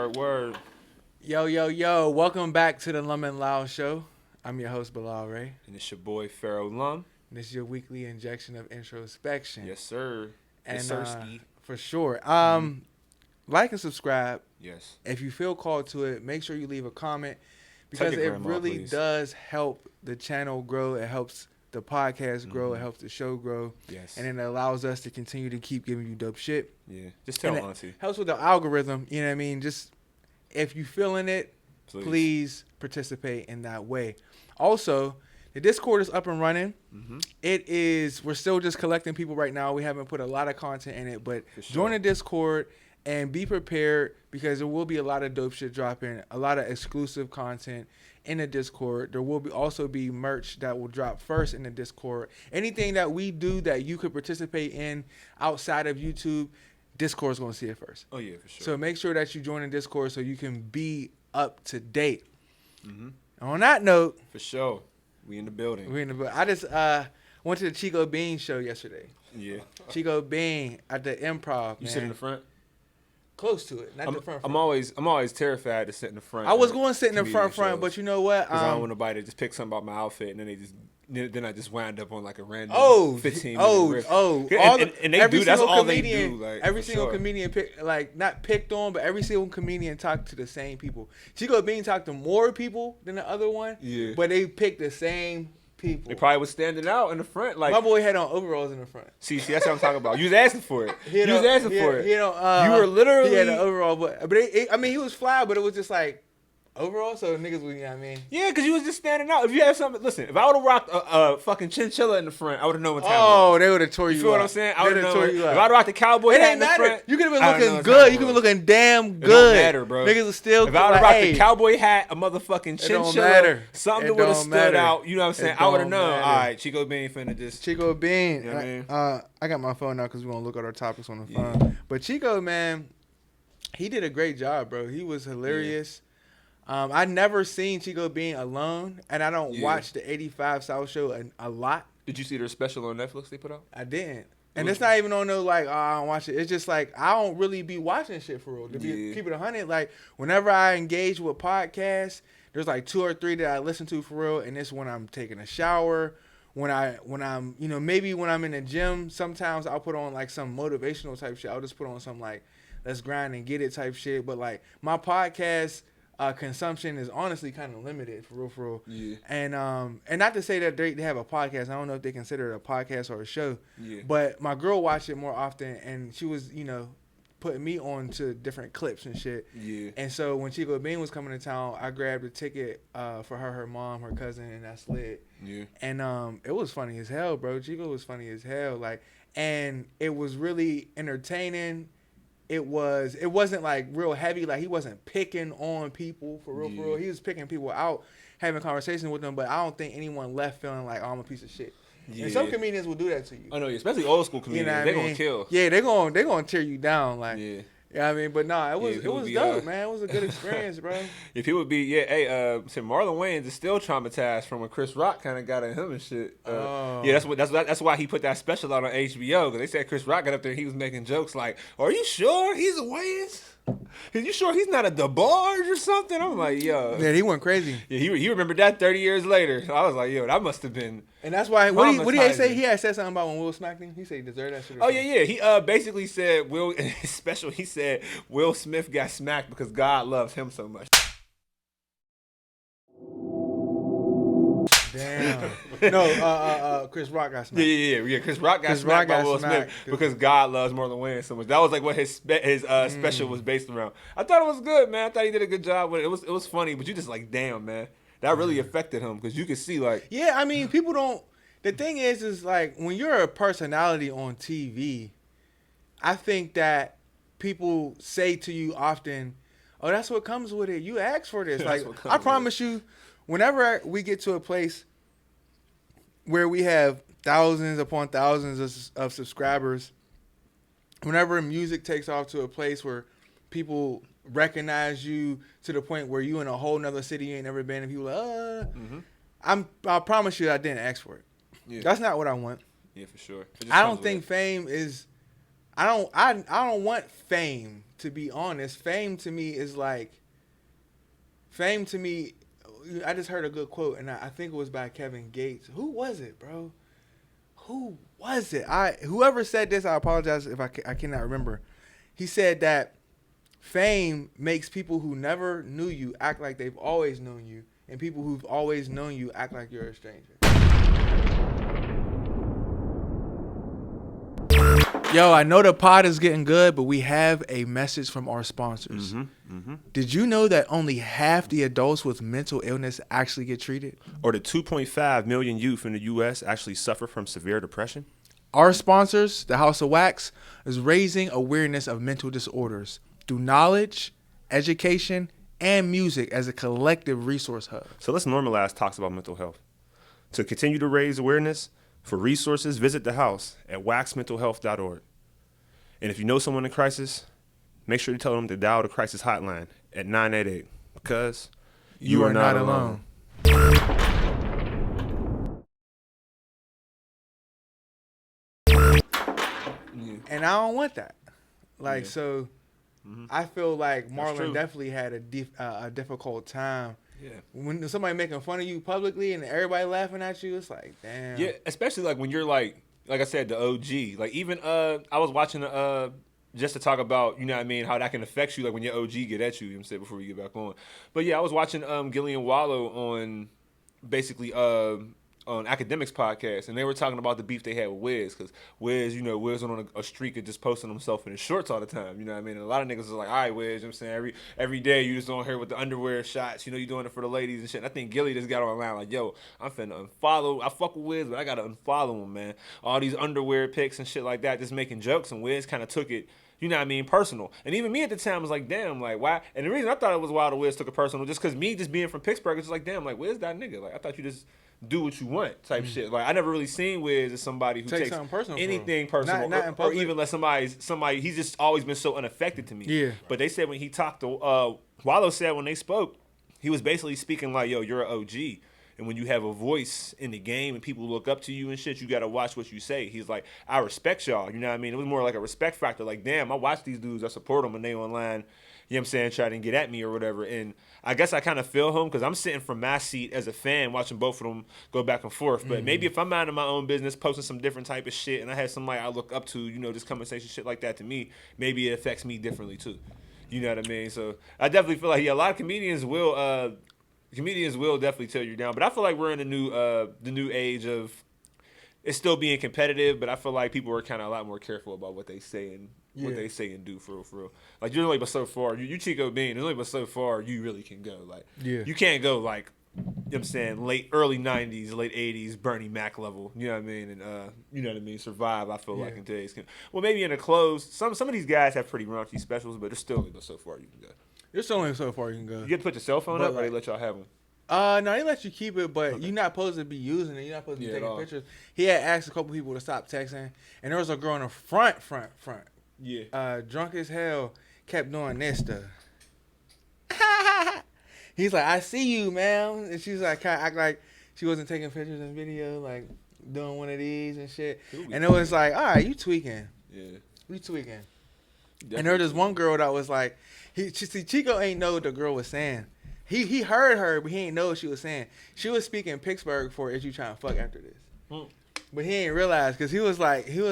Word. Yo. Welcome back to the Lum LaL show. I'm your host, Bilal Ray. And it's your boy, Pharaoh Lum. And this is your weekly injection of introspection. Yes, sir. And yes, sir, Ski. For sure. Like and subscribe. Yes. If you feel called to it, make sure you leave a comment. Because it really does help the channel grow. It helps the podcast grow. It helps the show grow. Yes. And it allows us to continue to keep giving you dope shit. Yeah. Just tell Auntie. Helps with the algorithm. You know what I mean? Just if you feeling it, please participate in that way. Also, the Discord is up and running. We're still just collecting people right now. We haven't put a lot of content in it, but join the Discord and be prepared because there will be a lot of dope shit dropping, a lot of exclusive content in the Discord. There will also be merch that will drop first in the Discord. Anything that we do that you could participate in outside of YouTube, Discord's going to see it first. Oh, yeah, for sure. So make sure that you join the Discord so you can be up to date. On that note. For sure. We in the building. I just went to the Chico Bean show yesterday. Yeah. Chico Bean at the Improv. You sit in the front? Close to it, not the front. I'm always terrified to sit in the front. I was going to sit in the front, but you know what? Because I don't want nobody to just pick something about my outfit, and then I just wound up on like a random 15 minute riff. And they do. That's all they do. Like, every single comedian not picked on, but every single comedian talked to the same people. Chico Bean talked to more people than the other one. Yeah. But they picked the same people. They probably was standing out in the front. Like my boy had on overalls in the front. See, that's what I'm talking about. You was asking for it. You were literally. He had an overall, but he was fly, but it was just like. Overall, so niggas, you know what I mean? Yeah, because you was just standing out. If you had something, listen, if I would have rocked a fucking chinchilla in the front, I would have known what time it was. Oh, they would have tore you up. You feel what I'm saying? I would have known. If I would have rocked the cowboy hat in the front. You could have been looking good. You could have been looking damn good. It don't matter, bro. Niggas are still. If I would have rocked the cowboy hat, a motherfucking chinchilla, something that would have stood out, you know what I'm saying? I would have known. All right, Chico Bean finna just. Chico Bean. You know what I mean? I got my phone now because we're going to look at our topics on the phone. But Chico, man, he did a great job, bro. He was hilarious. I never seen Chico Bean alone, and I don't watch the 85 South show a lot. Did you see their special on Netflix they put out? I didn't. And it's not even on no I don't watch it. It's just like I don't really be watching shit for real. To keep it 100, like whenever I engage with podcasts, there's like 2 or 3 that I listen to for real, and it's when I'm taking a shower, when I'm maybe when I'm in the gym. Sometimes I'll put on like some motivational type shit. I'll just put on some like let's grind and get it type shit. But like my podcast consumption is honestly kind of limited for real. Yeah. And not to say that they have a podcast. I don't know if they consider it a podcast or a show. Yeah. But my girl watched it more often, and she was putting me on to different clips and shit. Yeah. And so when Chico Bean was coming to town, I grabbed a ticket for her mom, her cousin, and I slid. Yeah. And it was funny as hell, bro. Chico was funny as hell. And it was really entertaining. It wasn't like real heavy, like he wasn't picking on people for real. He was picking people out, having conversations with them, but I don't think anyone left feeling like, oh, I'm a piece of shit. Yeah. And some comedians will do that to you. I know, especially old school comedians. They're gonna kill. Yeah, they're gonna tear you down. Like, yeah. You know what I mean? But nah, it was dope, man. It was a good experience, bro. If he would be, Marlon Wayans is still traumatized from when Chris Rock kind of got at him and shit. Yeah, that's why he put that special out on HBO, because they said Chris Rock got up there and he was making jokes like, "Are you sure he's a Wayans? Are you sure he's not a DeBarge or something?" I'm like, yo. Yeah, he went crazy. Yeah, he remembered that 30 years later. So I was like, yo, that must have been. And that's why. What did he say? He had said something about when Will smacked him. He said he deserved that shit. Oh yeah. He basically said in his special. He said Will Smith got smacked because God loves him so much. Damn. No, Chris Rock got smacked. Yeah. Chris Rock got smacked by Will Smith because God loves Marlon Wayans so much. That was like what his special was based around. I thought it was good, man. I thought he did a good job with it. It was funny, but you just like, damn, man. That really affected him because you could see like. Yeah, I mean, people don't. The thing is like when you're a personality on TV, I think that people say to you often, "Oh, that's what comes with it. You asked for this." Like I promise you, whenever we get to a place where we have thousands upon thousands of subscribers, whenever music takes off to a place where people recognize you to the point where you in a whole nother city you ain't never been, and people like, I promise you I didn't ask for it. Yeah. That's not what I want. Yeah, for sure. I don't think fame is I don't want fame, to be honest. Fame to me, I just heard a good quote, and I think it was by Kevin Gates. Who was it, bro? Who was it? Whoever said this, I apologize if I cannot remember. He said that fame makes people who never knew you act like they've always known you, and people who've always known you act like you're a stranger. Yo, I know the pod is getting good, but we have a message from our sponsors. Did you know that only half the adults with mental illness actually get treated? Or that 2.5 million youth in the U.S. actually suffer from severe depression? Our sponsors, the House of Wax, is raising awareness of mental disorders through knowledge, education, and music as a collective resource hub. So let's normalize talks about mental health. To continue to raise awareness, for resources, visit the house at waxmentalhealth.org. And if you know someone in crisis, make sure you tell them to dial the crisis hotline at 988 because you are not alone. And I don't want that. So I feel like Marlon definitely had a difficult time. Yeah. When somebody making fun of you publicly and everybody laughing at you, it's like, damn. Yeah, especially like when you're like I said, the OG. Like even I was watching just to talk about, you know what I mean, how that can affect you, like when your OG get at you, you know what I'm saying, before we get back on. But yeah, I was watching Gillian Wallow on basically on Academics podcast, and they were talking about the beef they had with Wiz, because Wiz went on a streak of just posting himself in his shorts all the time, you know what I mean? And a lot of niggas was like, all right, Wiz, you know what I'm saying, every day you just on here with the underwear shots, you doing it for the ladies and shit. And I think Gilly just got online like, yo, I'm finna unfollow, I fuck with Wiz, but I gotta unfollow him, man. All these underwear pics and shit like that, just making jokes, and Wiz kind of took it, you know what I mean, personal. And even me at the time was like, damn, like, why? And the reason I thought it was wild that Wiz took it personal, just because me just being from Pittsburgh, it's like, damn, like, Wiz that nigga? Like, I thought you just do what you want type shit. Like, I never really seen Wiz as somebody who takes anything personal, or even let somebody, he's just always been so unaffected to me. Yeah. But they said when he talked to, Wallow said when they spoke, he was basically speaking like, yo, you're an OG. And when you have a voice in the game and people look up to you and shit, you got to watch what you say. He's like, I respect y'all. You know what I mean? It was more like a respect factor. Like, damn, I watch these dudes. I support them and they online, you know what I'm saying, trying to get at me or whatever. And I guess I kind of feel him because I'm sitting from my seat as a fan watching both of them go back and forth. But maybe if I'm minding my own business, posting some different type of shit, and I had somebody I look up to, this conversation shit like that to me, maybe it affects me differently too. You know what I mean? So I definitely feel like, yeah, a lot of comedians will definitely tear you down. But I feel like we're in the new age of it's still being competitive, but I feel like people are kind of a lot more careful about what they say and what they say and do for real. Like, you're only but so far. You Chico Bean, there's only but so far you really can go. Like, you can't go like, you know what I'm saying, early 90s, late 80s, Bernie Mac level. You know what I mean? And, you know what I mean? Survive, I feel like, in today's. Well, maybe in a closed. Some of these guys have pretty raunchy specials, but there's still only but so far you can go. There's only so far you can go. You get to put your cell phone up, or they let y'all have them? No, they let you keep it, but you're not supposed to be using it. You're not supposed to be taking pictures. He had asked a couple people to stop texting, and there was a girl in the front. Yeah. Drunk as hell, kept doing this stuff. He's like, I see you, man. And she's like, kind of act like she wasn't taking pictures and video, like doing one of these and shit. And it was like, all right, you tweaking. Yeah. You tweaking. Definitely. And there was this one girl that was like, Chico ain't know what the girl was saying. He heard her, but he ain't know what she was saying. She was speaking Pittsburgh for "Is you trying to fuck after this?" But he ain't realize because she was like, you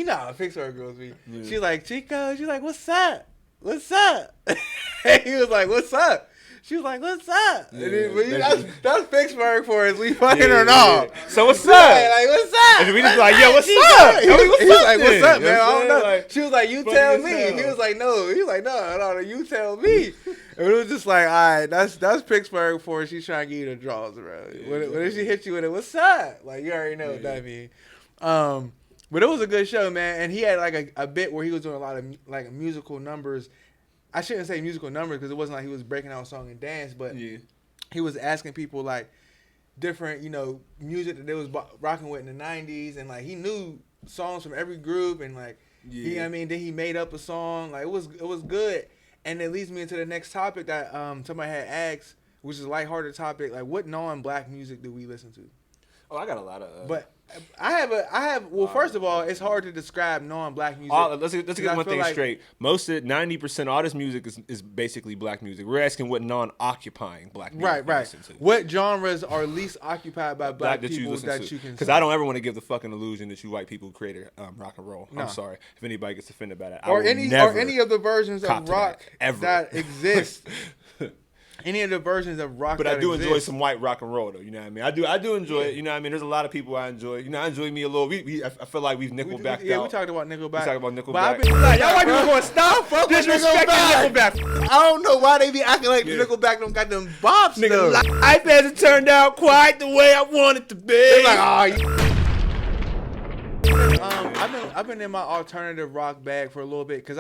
know how Pittsburgh girls be. Yeah. She was like, Chico. She's like, what's up? What's up? And he was like, what's up? She was like, what's up? Yeah, that's Pittsburgh for us. We fucking or not. Yeah. So what's up? Like, what's up? And we just like, yo, what's up? He was like, what's up, man? I don't know. Like, she was like, you tell me. He was like, no. He was like, no, you tell me. And it was just like, all right, that's Pittsburgh for her. She's trying to get you the draws, bro. Yeah, when she hit you with it, what's up? Like, you already know what that means. But it was a good show, man. And he had like a bit where he was doing a lot of like musical numbers. I shouldn't say musical numbers because it wasn't like he was breaking out song and dance, but he was asking people like different, music that they was rocking with in the 90s, and like he knew songs from every group, and like then he made up a song. Like it was good, and it leads me into the next topic that somebody had asked, which is a lighthearted topic. Like, what non-black music do we listen to? Oh, I got a lot of. But Well, first of all, it's hard to describe non-black music. Let's get one thing straight. Most of 90% all this music is basically black music. We're asking what non-occupying black music Right. listen to. What genres are least occupied by black people that you can? Because I don't ever want to give the fucking illusion that you white people created rock and roll. No. I'm sorry if anybody gets offended by that. Or any of the versions of rock that exist. Any of the versions of rock, but I do enjoy some white rock and roll, though. You know what I mean? I do enjoy it. You know what I mean? There's a lot of people I enjoy. You know, I enjoy me a little. I feel like we've Nickelbacked out. Yeah, we talked about Nickelback. We talked about Nickelback. But I've been like, y'all white people going stop, fuck disrespecting Nickelback. I don't know why they be acting like Nickelback don't got them bops. Nigga, life hasn't turned out quite the way I want it to be. They're like, I've been in my alternative rock bag for a little bit because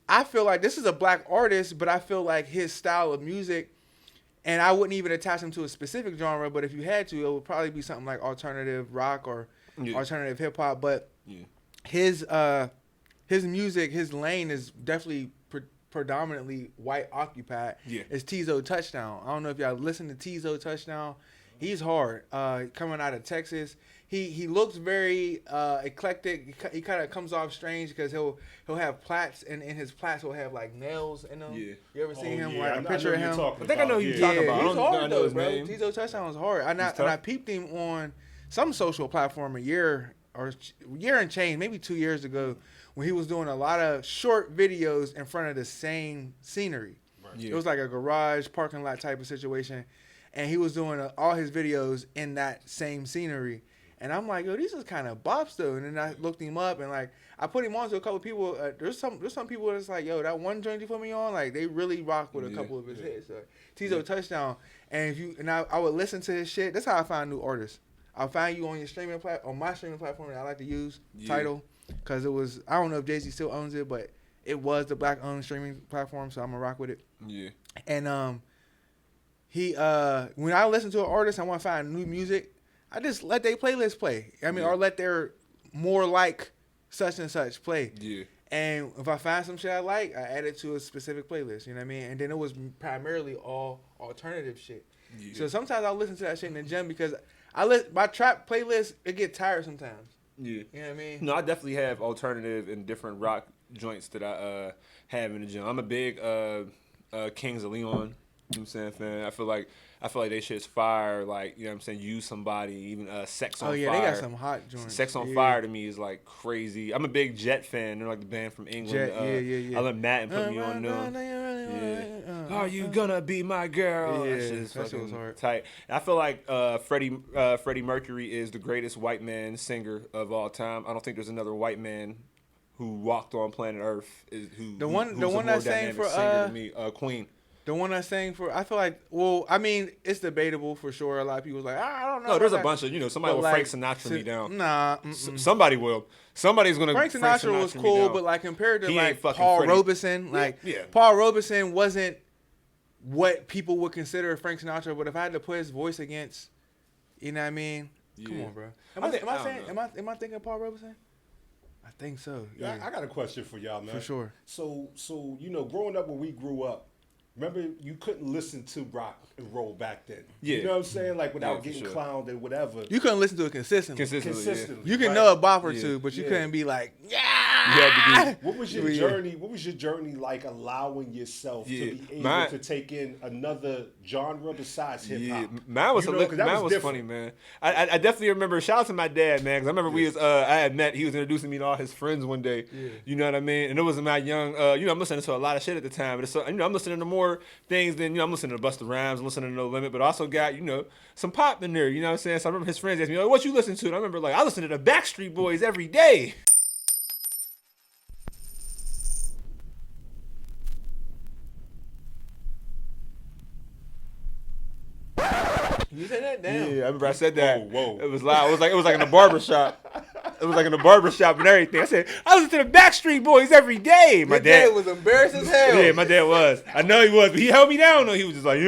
I feel like this is a black artist, but I feel like his style of music, and I wouldn't even attach him to a specific genre, but if you had to, it would probably be something like alternative rock or alternative hip hop. But his music, his lane is definitely predominantly white occupied. Yeah. It's Tizo Touchdown. I don't know if y'all listen to Tizo Touchdown. He's hard. Coming out of Texas. He looks very eclectic. He kind of comes off strange because he'll have plaits, and in his plaits he'll have like nails in them. Yeah. You ever seen him? Yeah. Like a picture of him? I think I know who you're talking about. He's hard though, bro. Tizo Touchdown was hard. And I peeped him on some social platform a year and change, maybe 2 years ago, when he was doing a lot of short videos in front of the same scenery. Right. Yeah. It was like a garage parking lot type of situation, and he was doing all his videos in that same scenery. And I'm like, yo, these is kind of bops though. And then I looked him up, and like I put him on to a couple of people. There's some people that's like, yo, that one joint you put me on, like they really rock with a couple of his hits. Tizo Touchdown, and I would listen to his shit. That's how I find new artists. I'll find you on your streaming on my streaming platform that I like to use, Tidal, because it was, I don't know if Jay-Z still owns it, but it was the black owned streaming platform, so I'm gonna rock with it. Yeah. And when I listen to an artist, I want to find new music. I just let their playlist play. I mean, or let their more like such and such play. Yeah. And if I find some shit I like, I add it to a specific playlist. You know what I mean? And then it was primarily all alternative shit. Yeah. So sometimes I'll listen to that shit in the gym because my trap playlist, it get tired sometimes. Yeah. You know what I mean? No, I definitely have alternative and different rock joints that I have in the gym. I'm a big Kings of Leon. You know what I'm saying, fam? I feel like they shit's fire. Like, you know what I'm saying? Use Somebody, even Sex on Fire. Oh yeah, they got some hot joints. Sex on Fire to me is like crazy. I'm a big Jet fan. They're like the band from England. Jet, I let Matt and put me on them. Are you gonna be my girl? Yeah, that shit is fucking hard. Tight. I feel like Freddie Mercury is the greatest white man singer of all time. I don't think there's another white man who walked on planet Earth who's the one that sang for singer to me, Queen. The one I sang for, I feel like, well, I mean, it's debatable for sure. A lot of people's like, I don't know. No, there's a bunch of, somebody will like, Frank Sinatra me down. Nah. Somebody will. Somebody's going to Frank Sinatra was cool, but like compared to like Paul Robeson, Paul Robeson wasn't what people would consider Frank Sinatra, but if I had to put his voice against, you know what I mean? Yeah. Come on, bro. Am I thinking Paul Robeson? I think so. Yeah. I got a question for y'all, man. For sure. So growing up when we grew up, remember, you couldn't listen to rock and roll back then. Yeah. You know what I'm saying? Like, without getting clowned and whatever. You couldn't listen to it consistently. Consistently. You can know a bop or two, but you couldn't be like, What was your journey? What was your journey like allowing yourself to be able to take in another genre besides hip hop? Mine was funny, man. I definitely remember. Shout out to my dad, man, because I remember I had met. He was introducing me to all his friends one day. Yeah. You know what I mean? And it was my young. I'm listening to a lot of shit at the time, but I'm listening to more things than I'm listening to Busta Rhymes, I'm listening to No Limit, but I also got some pop in there. You know what I'm saying? So I remember his friends asked me, "What you listen to?" And I remember I listen to the Backstreet Boys every day. You said that? Damn. Yeah, I remember I said that. Whoa. It was loud. It was like in the barbershop. It was like in the barbershop and everything. I said, I listen to the Backstreet Boys every day. My dad was embarrassed as hell. Yeah, my dad was. I know he was, but he held me down though. He was just like,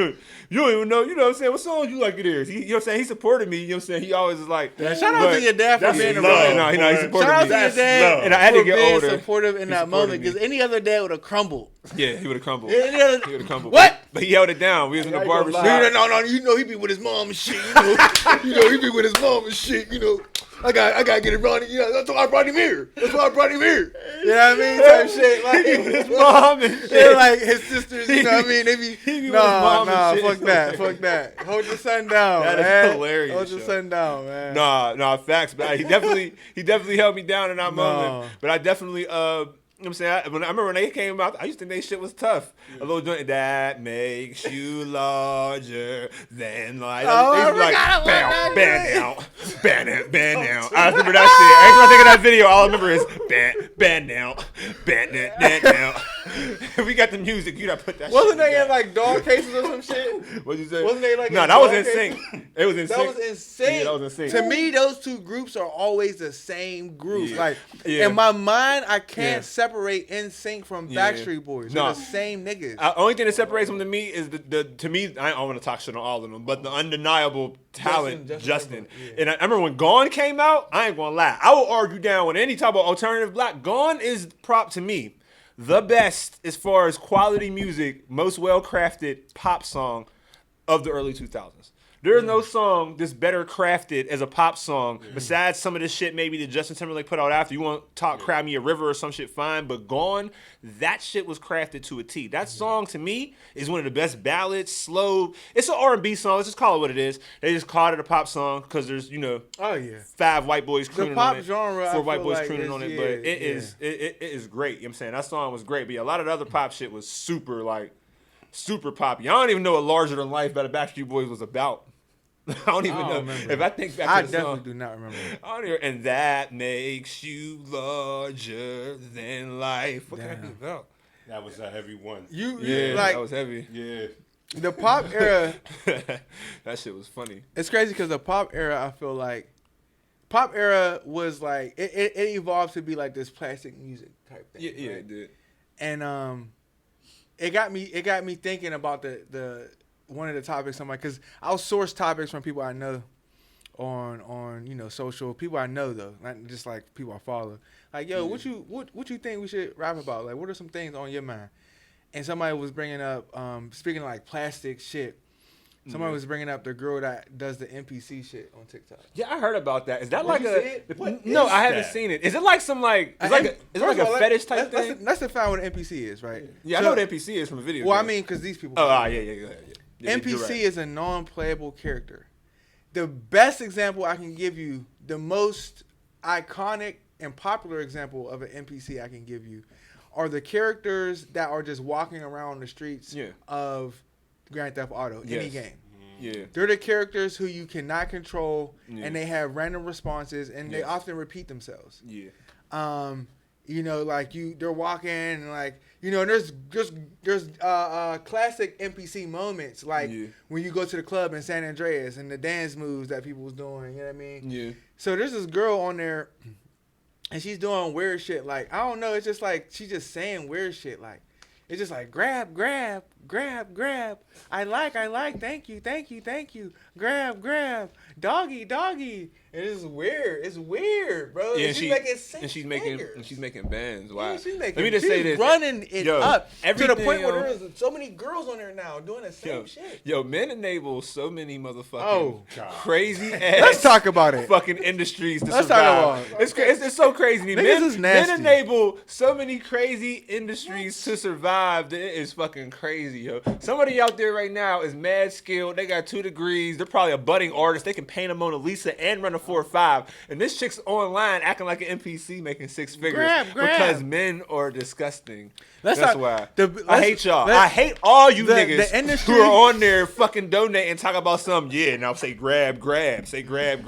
you don't even know, you know what I'm saying, what song you like it is. He, you know what I'm saying, he supported me, you know what I'm saying, he always is like. Yeah, shout out to your dad for being No, he supported shout me. Shout out to your dad and I had to get being older. supportive in that moment, because any other dad would have crumbled. Yeah, he would have crumbled. He would have crumbled. What? But he held it down. We was in the barbershop. No, you know he be with his mom and shit, you know he be with his mom and shit, you know. I gotta get it running. You know, that's why I brought him here. You know what I mean? Type shit. Like his mom and shit. Yeah, like his sisters. You know what I mean? They be nah. Fuck that. Hold your son down. That man. is hilarious. Hold your son down, man. Nah, facts. But he definitely held me down in that moment. But I definitely you know what I'm saying? I remember when they came out, I used to think shit was tough. A little joint that makes you larger than life. They used to be like, bam down. I remember that shit. Every time I think of that video, all I remember is bam down. We got the music. You gotta put that. Wasn't they in like dog cases or some shit? What'd you say? Wasn't they like? No, that was in sync. It was in sync. That was in sync. Yeah, that was in sync. To me, those two groups are always the same group. Yeah. Like Yeah. in my mind, I can't separate NSYNC from Backstreet Boys. They're No. the same niggas. Only thing that separates them to me is the to me, I don't want to talk shit on all of them, but the undeniable talent, Justin. Yeah. And I remember when Gone came out, I ain't gonna lie, I will argue down with any type of alternative black. Gone is prop to me the best as far as quality music, most well crafted pop song of the early 2000s. There is no song that's better crafted as a pop song besides some of this shit maybe that Justin Timberlake put out after. You want to talk Cry Me a River or some shit, fine. But Gone, that shit was crafted to a T. That song, to me, is one of the best ballads, slow. It's an R&B song. Let's just call it what it is. They just called it a pop song because there's, you know, 5 white boys crooning on it. The pop genre, 4 white boys like crooning on it. But it is great. You know what I'm saying? That song was great. But yeah, a lot of the other pop shit was super poppy. I don't even know what Larger Than Life by the Backstreet Boys was about. I don't even know. Remember. If I think back I to the definitely song, do not remember. and that makes you larger than life. What can that be about? That was a heavy one. That was heavy. Yeah. The pop era. That shit was funny. It's crazy because the pop era, I feel like, pop era was like it evolved to be like this plastic music type thing. Yeah, right? it did. And it got me thinking about the one of the topics on my, because I'll source topics from people I know on you know, social, people I know though, not just like people I follow. Like, yo, what you think we should rap about? Like, what are some things on your mind? And somebody was bringing up speaking of like plastic shit. Somebody was bringing up the girl that does the NPC shit on TikTok. Yeah, I heard about that. Is that like No, I haven't seen it. Is it like some like is it like a fetish type thing? Let's define what an NPC is, right? Yeah, so, I know what NPC is from a video. Well, I mean, because these people. Yeah, NPC is a non-playable character. The best example I can give you, the most iconic and popular example of an NPC I can give you, are the characters that are just walking around the streets of Grand Theft Auto, any game. Yeah. They're the characters who you cannot control, and they have random responses, and they often repeat themselves. Yeah. You know, like they're walking, and like, you know, there's classic NPC moments, like when you go to the club in San Andreas and the dance moves that people was doing. You know what I mean? Yeah. So there's this girl on there, and she's doing weird shit. Like, I don't know, it's just like she's just saying weird shit. Like, it's just like grab. I like. Thank you. Grab. Doggy. It is weird. It's weird, bro. Yeah, she's making six and she's making bands. Wow. Yeah, she's Let me just say this. Running it up to the point where there's so many girls on there now doing the same shit. Yo, men enable so many motherfucking crazy ass. Let's talk about it. Fucking industries to Let's survive. talk about it. It's so crazy. Men enable so many crazy industries to survive that it is fucking crazy, yo. Somebody out there right now is mad skilled. They got 2 degrees. They're probably a budding artist. They can paint a Mona Lisa and run a 4.5. And this chick's online acting like an NPC making 6 figures because men are disgusting. That's why. I hate y'all. I hate all you niggas who are on there fucking donating and talking about something. Yeah, now say grab. Say grab.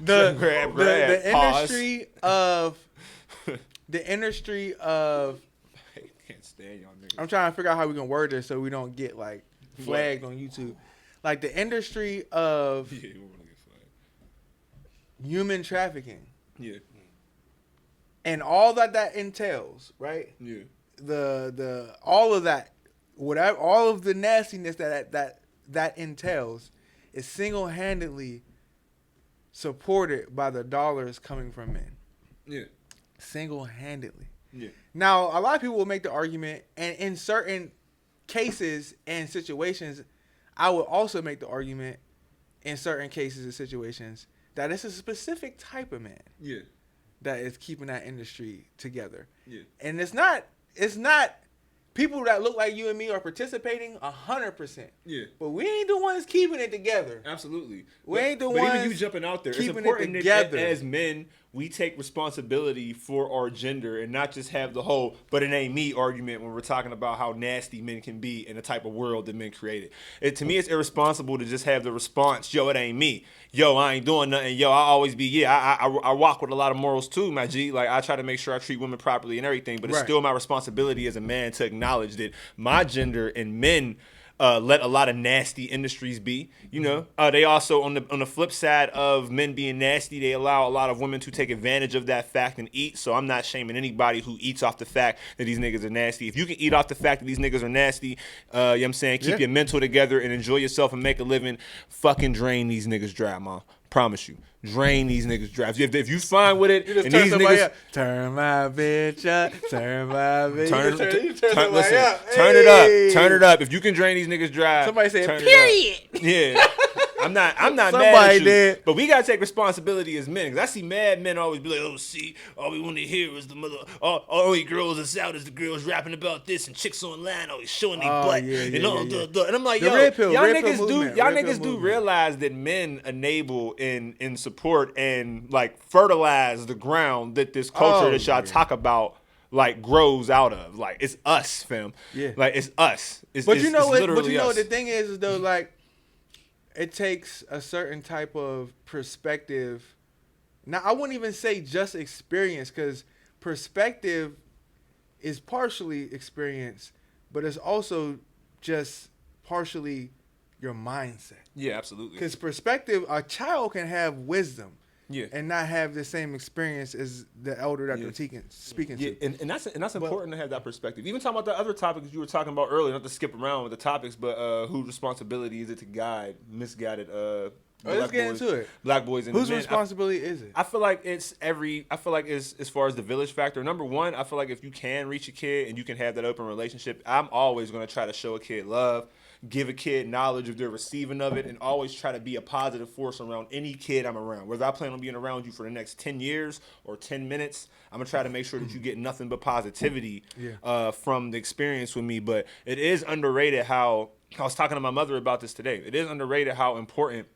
The industry of the industry of. I can't stand y'all niggas. I'm trying to figure out how we can word this so we don't get like flagged on YouTube. Like the industry of human trafficking. Yeah. And all that entails, right? Yeah. The all of that, whatever, all of the nastiness that that entails is single-handedly supported by the dollars coming from men. Yeah. Single-handedly. Yeah. Now, a lot of people will make the argument, and in certain cases and situations, I would also make the argument in certain cases and situations that it's a specific type of man. Yeah. That is keeping that industry together. Yeah. And it's not people that look like you and me are participating 100%. Yeah. But we ain't the ones keeping it together. Absolutely. We ain't the but ones even you jumping out there, it's keeping important it together. that as men, we take responsibility for our gender and not just have the whole "but it ain't me" argument when we're talking about how nasty men can be in the type of world that men created. To me, it's irresponsible to just have the response, "Yo, it ain't me. Yo, I ain't doing nothing. Yo, I always be I walk with a lot of morals too, my G. Like I try to make sure I treat women properly and everything, but it's still my responsibility as a man to acknowledge that my gender and men let a lot of nasty industries be. You know, they also on the flip side of men being nasty, they allow a lot of women to take advantage of that fact and eat. So I'm not shaming anybody who eats off the fact that these niggas are nasty. If you can eat off the fact that these niggas are nasty, you know what I'm saying, keep your mental together and enjoy yourself and make a living. Fucking drain these niggas dry, mom. Promise you. Drain these niggas dry. If you fine with it, you just and turn these niggas up. Turn my bitch up. Turn my bitch up. Turn it up. Turn it up. If you can drain these niggas dry, somebody say period. Yeah. I'm not mad at you. Did. But we gotta take responsibility as men. Cause I see mad men always be like, "Oh, see, all we want to hear is the mother. All girls is out is the girls rapping about this and chicks online always showing their butt and all the. And I'm like, yo, y'all niggas do realize that men enable and support and like fertilize the ground that this culture that y'all talk about like grows out of. Like it's us, fam. Yeah. Like it's us. But you know what the thing is though, like. It takes a certain type of perspective. Now, I wouldn't even say just experience, because perspective is partially experience, but it's also just partially your mindset. Yeah, absolutely. Because perspective, a child can have wisdom. Yeah. And not have the same experience as the elder that they're speaking to. And that's important to have that perspective. Even talking about the other topics you were talking about earlier, not to skip around with the topics, but whose responsibility is it to guide misguided let's get into it. Black boys and whose men. responsibility is it? I feel like it's as far as the village factor. Number one, I feel like if you can reach a kid and you can have that open relationship, I'm always going to try to show a kid love. Give a kid knowledge if they're receiving of it, and always try to be a positive force around any kid I'm around. Whether I plan on being around you for the next 10 years or 10 minutes, I'm going to try to make sure that you get nothing but positivity from the experience with me. But it is underrated how, I was talking to my mother about this today, it is underrated how important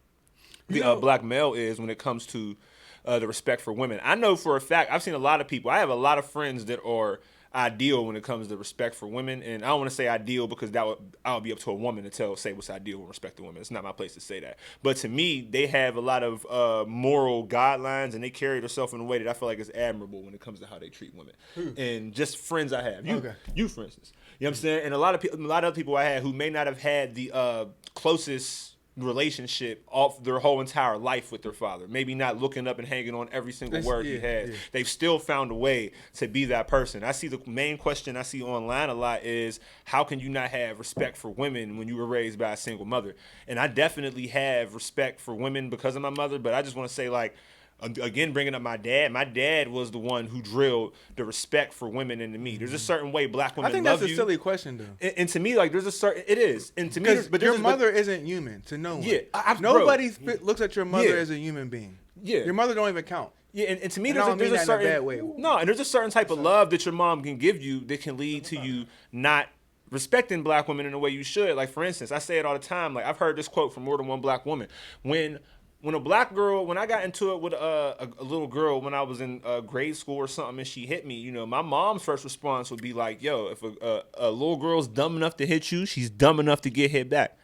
the black male is when it comes to the respect for women. I know for a fact, I've seen a lot of people, I have a lot of friends that are ideal when it comes to respect for women, and I don't want to say ideal because I would be up to a woman to say what's ideal with respect to women. It's not my place to say that. But to me, they have a lot of moral guidelines, and they carry themselves in a way that I feel like is admirable when it comes to how they treat women. And just friends I have, you for instance, you know what I'm saying, and a lot of other people I had who may not have had the closest relationship off their whole entire life with their father, maybe not looking up and hanging on every single word he has. They've still found a way to be that person. I see the main question I see online a lot is, how can you not have respect for women when you were raised by a single mother? And I definitely have respect for women because of my mother, but I just want to say, like, again, bringing up my dad was the one who drilled the respect for women into me. There's a certain way black women love you. I think that's a silly question, though. And to me, like, there's a certain, it is. And to me, but your mother isn't human to no one. Yeah. Nobody looks at your mother as a human being. Yeah. Your mother don't even count. Yeah, and to me, there's a certain, bad way. No, and there's a certain type of love that your mom can give you that can lead to you not respecting black women in the way you should. Like, for instance, I say it all the time. Like, I've heard this quote from more than one black woman. When a black girl, when I got into it with a little girl when I was in grade school or something and she hit me, you know, my mom's first response would be like, yo, if a little girl's dumb enough to hit you, she's dumb enough to get hit back.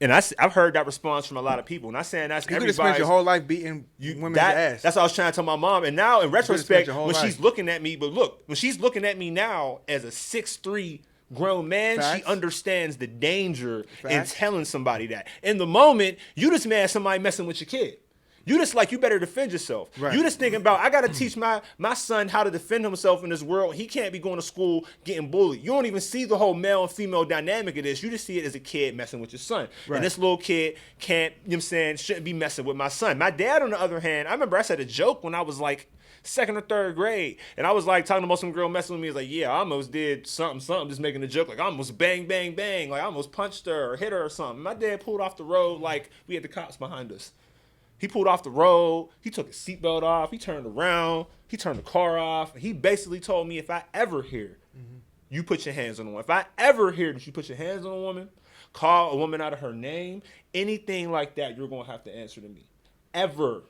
And I've heard that response from a lot of people. And I'm saying that's everybody. You could have spent your whole life beating women's ass. That's what I was trying to tell my mom. And now, in retrospect, when she's looking at me, when she's looking at me now as a 6'3" grown man, she understands the danger in telling somebody that. In the moment, you just mad somebody messing with your kid. You just like, you better defend yourself. Right. You just thinking about, I got to teach my son how to defend himself in this world. He can't be going to school getting bullied. You don't even see the whole male and female dynamic of this. You just see it as a kid messing with your son. Right. And this little kid can't, you know what I'm saying, shouldn't be messing with my son. My dad, on the other hand, I remember I said a joke when I was like 2nd or 3rd grade. And I was like talking about some girl messing with me. He was like, yeah, I almost did something, just making a joke. Like I almost bang, bang, bang. Like I almost punched her or hit her or something. My dad pulled off the road like we had the cops behind us. He pulled off the road. He took his seatbelt off. He turned around. He turned the car off. He basically told me, if I ever hear you put your hands on a woman, if I ever hear that you put your hands on a woman, call a woman out of her name, anything like that, you're going to have to answer to me. Ever.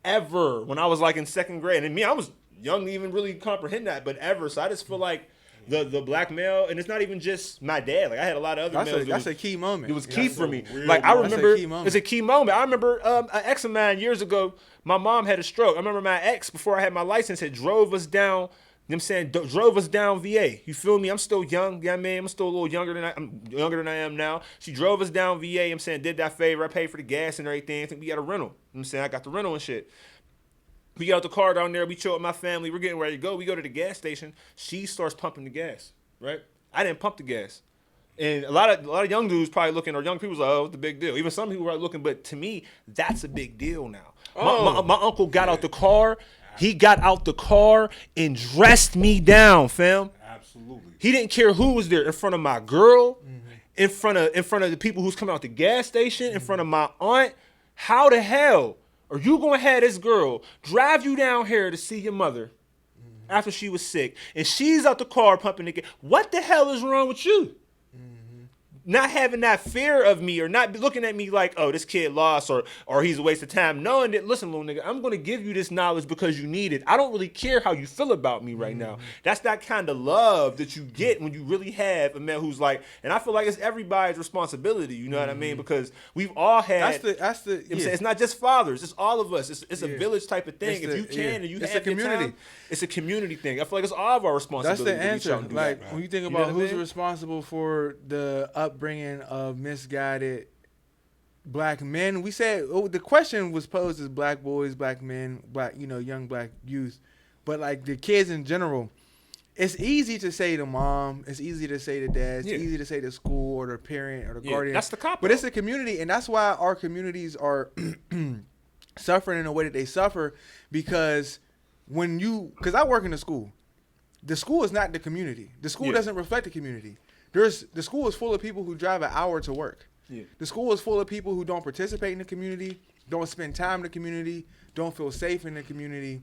When I was like in 2nd grade. And me, I was young to even really comprehend that, but ever. So I just feel like the black male, and it's not even just my dad. Like I had a lot of other males. That's a key moment. It was key for me. Like I remember, it's a key moment. I remember an ex of mine years ago, my mom had a stroke. I remember my ex, before I had my license, had drove us down, you know what I'm saying, drove us down VA. You feel me? I'm still young, you know what I mean? I'm still a little younger than I am now. She drove us down VA, you know what I'm saying, did that favor. I paid for the gas and everything. I think we got a rental. You know what I'm saying? I got the rental and shit. We get out the car down there. We chill with my family. We're getting ready to go. We go to the gas station. She starts pumping the gas, right? I didn't pump the gas. And a lot of young dudes probably looking, or young people's like, oh, what's the big deal? Even some people are looking, but to me, that's a big deal now. My uncle got out the car. He got out the car and dressed me down, fam. Absolutely. He didn't care who was there, in front of my girl, in front of the people who's coming out the gas station, in front of my aunt. How the hell are you gonna have this girl drive you down here to see your mother after she was sick, and she's out the car pumping the gas? What the hell is wrong with you? Not having that fear of me, or not looking at me like, oh, this kid lost, or he's a waste of time. Knowing that, listen, little nigga, I'm going to give you this knowledge because you need it. I don't really care how you feel about me right now. That's that kind of love that you get when you really have a man who's like, and I feel like it's everybody's responsibility, you know what I mean? Because we've all had, you know what I'm saying? It's not just fathers, it's all of us. It's a village type of thing. If you can and you have a community. Time, it's a community thing. I feel like it's all of our responsibility. That's the answer. Like that, when you think about who's responsible for the upbringing of misguided black men, we said the question was posed as black boys, black men, black, young black youth, but like the kids in general. It's easy to say to mom, it's easy to say to dad, it's easy to say to school or the parent or the guardian. That's the cop. But it's a community, and that's why our communities are suffering in the way that they suffer, because because I work in the school is not the community. The school doesn't reflect the community. The school is full of people who drive an hour to work. Yeah. The school is full of people who don't participate in the community, don't spend time in the community, don't feel safe in the community,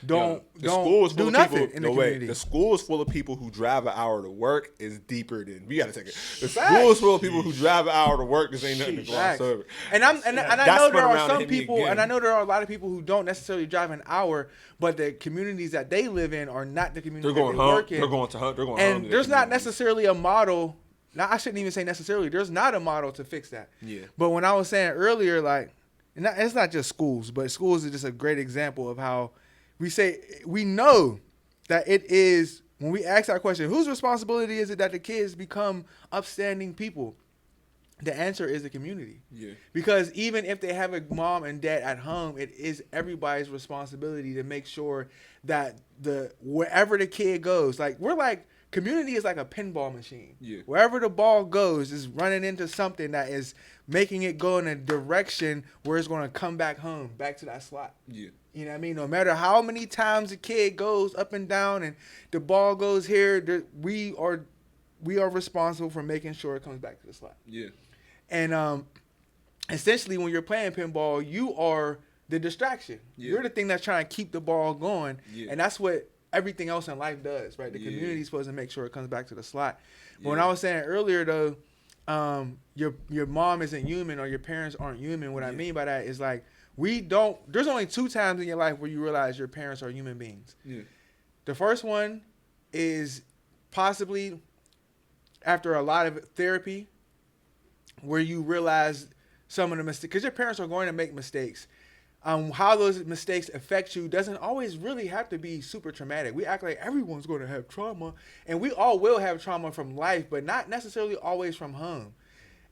don't do nothing in the community. The school is full of people who drive an hour to work is deeper than we gotta take it. The school is full of people who drive an hour to work. This ain't nothing to gloss over. And I know there are some people, and I know there are a lot of people who don't necessarily drive an hour, but the communities that they live in are not the communities that they work in. They're going home. And there's not necessarily a model. Now, I shouldn't even say necessarily. There's not a model to fix that. Yeah. But when I was saying earlier, like, it's not just schools, but schools is just a great example of how we know that it is, when we ask that question, whose responsibility is it that the kids become upstanding people? The answer is the community. Yeah. Because even if they have a mom and dad at home, it is everybody's responsibility to make sure that wherever the kid goes, community is like a pinball machine. Yeah. Wherever the ball goes is running into something that is making it go in a direction where it's going to come back home, back to that slot. Yeah. You know what I mean? No matter how many times the kid goes up and down and the ball goes here, we are responsible for making sure it comes back to the slot. Yeah. And essentially, when you're playing pinball, you are the distraction. Yeah. You're the thing that's trying to keep the ball going. Yeah. And that's what everything else in life does, right? The community is supposed to make sure it comes back to the slot. But when I was saying earlier, though, your mom isn't human or your parents aren't human. What I mean by that is like, there's only 2 times in your life where you realize your parents are human beings. Yeah. The first one is possibly after a lot of therapy, where you realize some of the mistakes, because your parents are going to make mistakes. How those mistakes affect you doesn't always really have to be super traumatic. We act like everyone's going to have trauma, and we all will have trauma from life, but not necessarily always from home.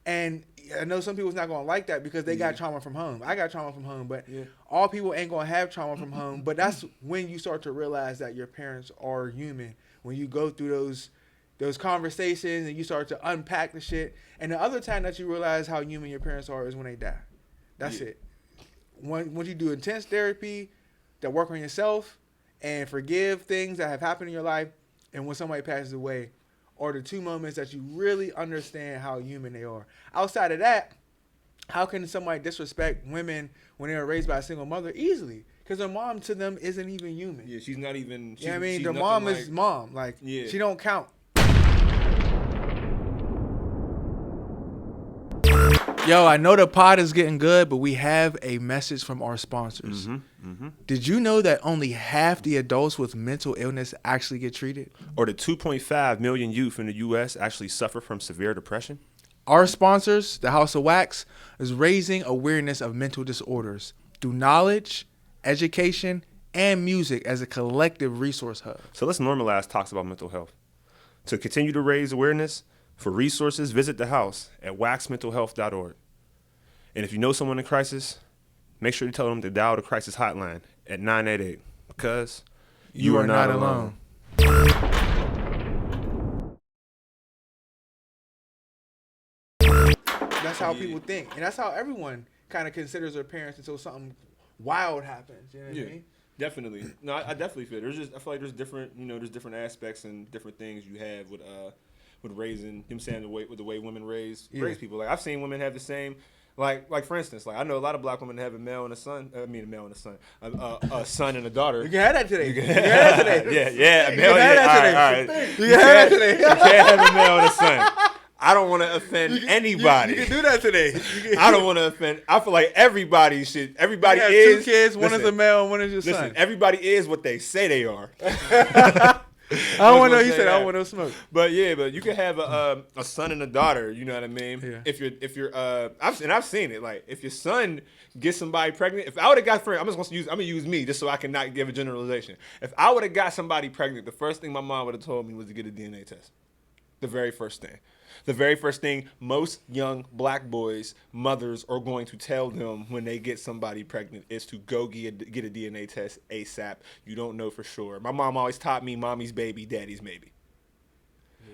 And I know some people's not gonna like that because they got trauma from home. I got trauma from home, but all people ain't gonna have trauma from home. But that's when you start to realize that your parents are human. When you go through those conversations and you start to unpack the shit. And the other time that you realize how human your parents are is when they die. That's it. Once you do intense therapy, that work on yourself and forgive things that have happened in your life, and when somebody passes away, are the two moments that you really understand how human they are. Outside of that, how can somebody disrespect women when they were raised by a single mother? Easily. Because their mom to them isn't even human. Yeah, she's not even... You know what I mean? Their mom is mom. Like, she don't count. Yo, I know the pod is getting good, but we have a message from our sponsors. Did you know that only half the adults with mental illness actually get treated? Or that 2.5 million youth in the U.S. actually suffer from severe depression? Our sponsors, the House of Wax, is raising awareness of mental disorders through knowledge, education, and music as a collective resource hub. So let's normalize talks about mental health. To continue to raise awareness, for resources, visit the house at waxmentalhealth.org. And if you know someone in crisis, make sure you tell them to dial the crisis hotline at 988 because you are not alone. That's how people think. And that's how everyone kind of considers their parents until something wild happens. You know what I mean? Definitely. No, I definitely feel it. I feel like there's different, there's different aspects and different things you have with raising, the way women raise people. Like I've seen women have the same, like for instance, like I know a lot of black women have a male and a son. A son and a daughter. You can have that today. You can have that today. Yeah. You can have that today. You can have that today. You can't have a male and a son. I don't want to offend anybody. You can do that today. I don't want to offend. I feel like everybody should. Everybody have is 2 kids. One is a male, and one is your son. Everybody is what they say they are. I don't want to know. You said I don't want no smoke. But you can have a son and a daughter. You know what I mean? Yeah. If you're I've seen it. Like if your son gets somebody pregnant. If I would have got I'm gonna use me just so I can not give a generalization. If I would have got somebody pregnant, the first thing my mom would have told me was to get a DNA test. The very first thing. The very first thing most young black boys' mothers are going to tell them when they get somebody pregnant is to go get a DNA test ASAP. You don't know for sure. My mom always taught me mommy's baby, daddy's maybe.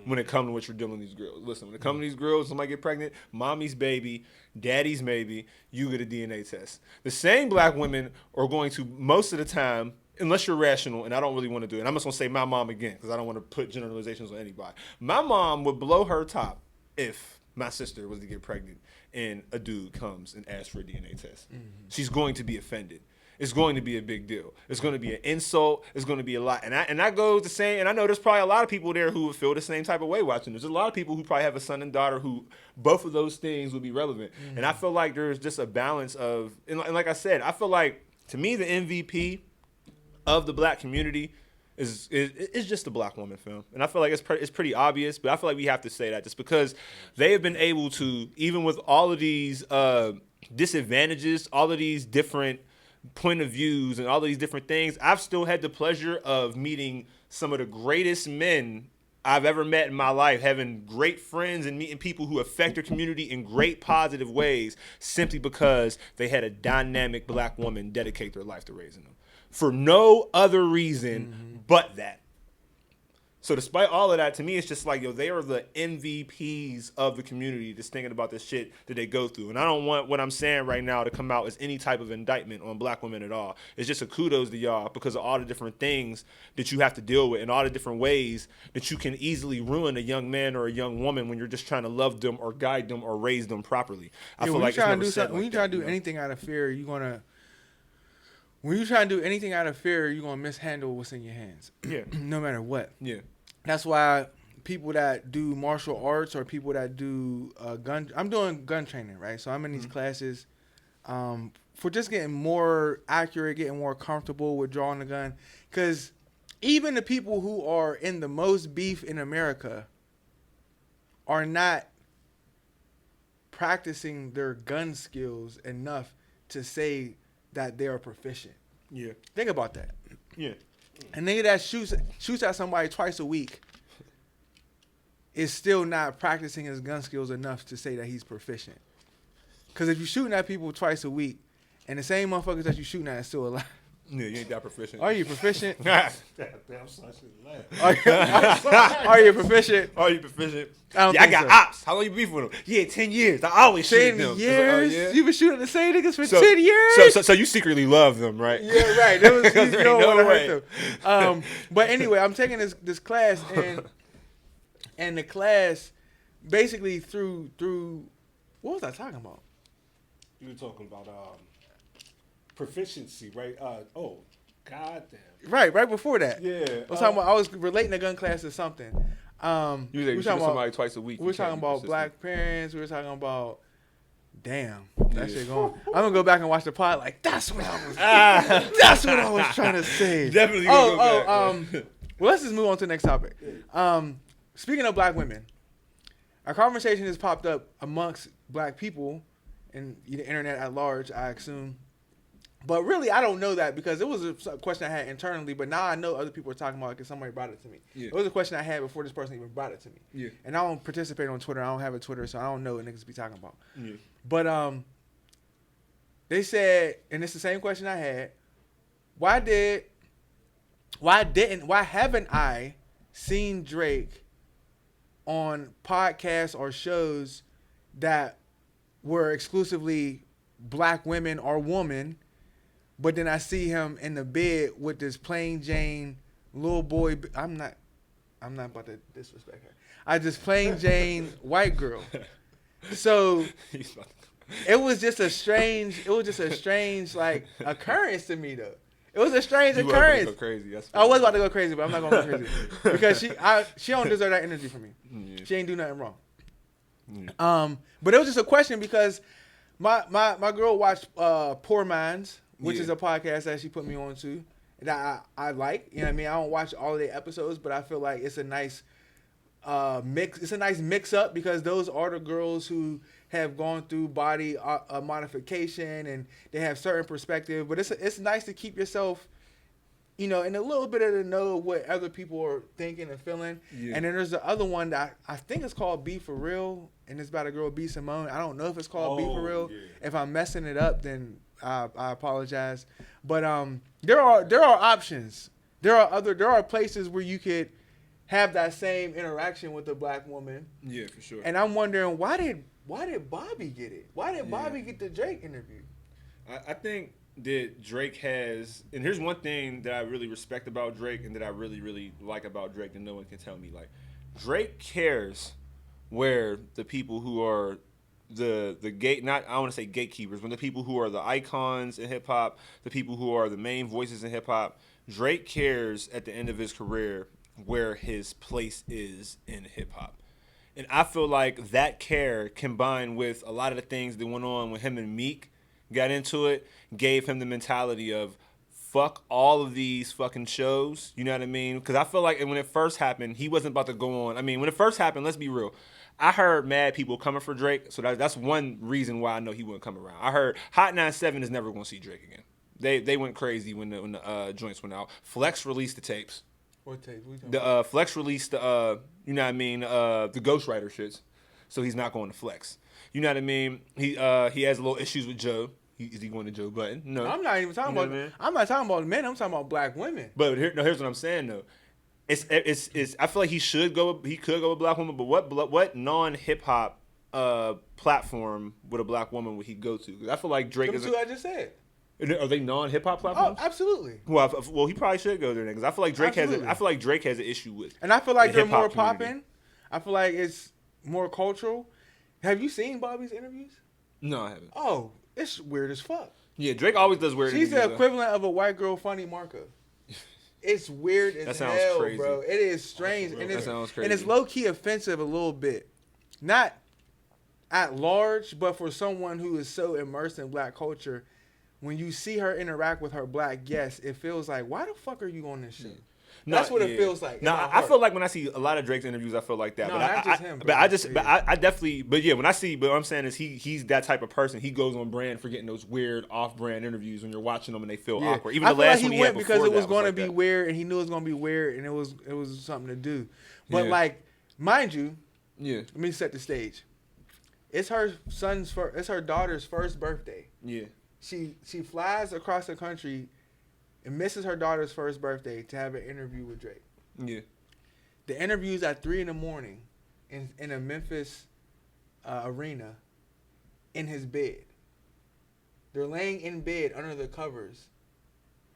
When it comes to what you're doing with these girls. Listen, when it comes to these girls, somebody get pregnant, mommy's baby, daddy's maybe, you get a DNA test. The same black women are going to, most of the time, unless you're rational, and I don't really want to do it. And I'm just going to say my mom again, because I don't want to put generalizations on anybody. My mom would blow her top if my sister was to get pregnant and a dude comes and asks for a DNA test. She's going to be offended. It's going to be a big deal. It's going to be an insult. It's going to be a lot. And I go the same, and I know there's probably a lot of people there who would feel the same type of way watching this. There's a lot of people who probably have a son and daughter who both of those things would be relevant. And I feel like there's just a balance of, and like I said, I feel like, to me, the MVP of the black community is just a black woman film. And I feel like it's pretty obvious, but I feel like we have to say that just because they have been able to, even with all of these disadvantages, all of these different point of views and all of these different things, I've still had the pleasure of meeting some of the greatest men I've ever met in my life, having great friends and meeting people who affect their community in great positive ways simply because they had a dynamic black woman dedicate their life to raising them. For no other reason but that. So despite all of that, to me, it's just like, they are the MVPs of the community just thinking about the shit that they go through. And I don't want what I'm saying right now to come out as any type of indictment on black women at all. It's just a kudos to y'all because of all the different things that you have to deal with and all the different ways that you can easily ruin a young man or a young woman when you're just trying to love them or guide them or raise them properly. I feel like when you try to do anything out of fear, you're going to... When you try to do anything out of fear, you're going to mishandle what's in your hands. Yeah. No matter what. Yeah. That's why people that do martial arts or people that do I'm doing gun training, right? So I'm in these classes for just getting more accurate, getting more comfortable with drawing the gun. Because even the people who are in the most beef in America are not practicing their gun skills enough to say that they are proficient. Yeah. Think about that. Yeah. A nigga that shoots at somebody twice a week is still not practicing his gun skills enough to say that he's proficient. Because if you're shooting at people twice a week, and the same motherfuckers that you're shooting at is still alive. Yeah, you ain't that proficient. Are you proficient? Damn, son, I should laugh. Are you proficient? Are you proficient? I got ops. How long you beef with them? Yeah, 10 years. I always shoot 10 them. years? Yeah. You've been shooting the same niggas for 10 years? So you secretly love them, right? Yeah, right. That was, you don't want to way. hurt them. But anyway, I'm taking this class, and the class basically through what was I talking about? You were talking about proficiency, right? Oh, goddamn. Right before that. Yeah. I was relating the gun class to something. You shoot somebody twice a week. We were talking about black parents. We were talking about, damn, that shit going. I'm gonna go back and watch the pod. Like that's what I was. That's what I was trying to say. Definitely. Go back. Well, let's just move on to the next topic. Speaking of black women, a conversation has popped up amongst black people and the internet at large, I assume. But really, I don't know that because it was a question I had internally, but now I know other people are talking about it because somebody brought it to me. Yeah. It was a question I had before this person even brought it to me. Yeah. And I don't participate on Twitter. I don't have a Twitter, so I don't know what niggas be talking about. Yeah. But they said, and it's the same question I had, why haven't I seen Drake on podcasts or shows that were exclusively black women or woman, but then I see him in the bed with this plain Jane little boy. I'm not about to disrespect her. I just plain Jane white girl. So it was just a strange like occurrence to me though. It was a strange occurrence. Go crazy. I was about to go crazy, but I'm not gonna go crazy because she don't deserve that energy from me. Yeah. She ain't do nothing wrong. Yeah. But it was just a question because my girl watched Poor Minds, which is a podcast that she put me on to that I like. You know what I mean? I don't watch all of the episodes, but I feel like it's a nice mix. It's a nice mix up because those are the girls who have gone through body modification and they have certain perspective. But it's nice to keep yourself, you know, in a little bit of the know of what other people are thinking and feeling. Yeah. And then there's the other one that I think it's called Be For Real, and it's about a girl, B. Simone. I don't know if it's called Be For Real. Yeah. If I'm messing it up, then I apologize. But there are options. There are places where you could have that same interaction with a black woman. Yeah, for sure. And I'm wondering why did Bobby get it? Why did Bobby get the Drake interview? I think that Drake has, and here's one thing that I really respect about Drake and that I really, really like about Drake that no one can tell me. Like, Drake cares where the people who are the gate, not, I want to say gatekeepers, but the people who are the icons in hip hop, the people who are the main voices in hip hop, Drake cares at the end of his career where his place is in hip hop. And I feel like that care combined with a lot of the things that went on when him and Meek got into it, gave him the mentality of fuck all of these fucking shows. You know what I mean? Because I feel like when it first happened, he wasn't about to go on. I mean, when it first happened, let's be real. I heard mad people coming for Drake, so that's one reason why I know he wouldn't come around. I heard Hot 97 is never going to see Drake again. They went crazy when the joints went out. Flex released the tapes. What tapes? Flex released the you know what I mean, the Ghostwriter shits. So he's not going to Flex. You know what I mean? He has a little issues with Joe. Is he going to Joe Budden? No. I'm not even talking about. I'm not talking about men. I'm talking about black women. But here's what I'm saying though. It's I feel like he could go with a black woman, but what non-hip hop platform would a black woman would he go to? Because I feel like Drake is. I just said. Are they non-hip hop platforms? Oh, absolutely. Well, he probably should go there because I feel like Drake has an issue with. And I feel like they're more popping. I feel like it's more cultural. Have you seen Bobby's interviews? No, I haven't. Oh, it's weird as fuck. Yeah, Drake always does weird. She's the equivalent of a white girl funny Marco. It's weird as hell, crazy. Bro. It is strange, that sounds crazy. And it's low key offensive a little bit. Not at large, but for someone who is so immersed in black culture. When you see her interact with her black guests, it feels like, why the fuck are you on this shit? That's what it feels like. No, I feel like when I see a lot of Drake's interviews, I feel like that. No, but not just him. But I definitely. But yeah, when I see, but what I'm saying is he's that type of person. He goes on brand for getting those weird off-brand interviews when you're watching them and they feel awkward. Even the last one he went because it was going to be weird and he knew it was going to be weird and it was something to do. But like mind you, Yeah. let me set the stage. It's her daughter's first birthday. Yeah. She flies across the country and misses her daughter's first birthday to have an interview with Drake. Yeah. The interview's at 3 a.m. in a Memphis arena in his bed. They're laying in bed under the covers.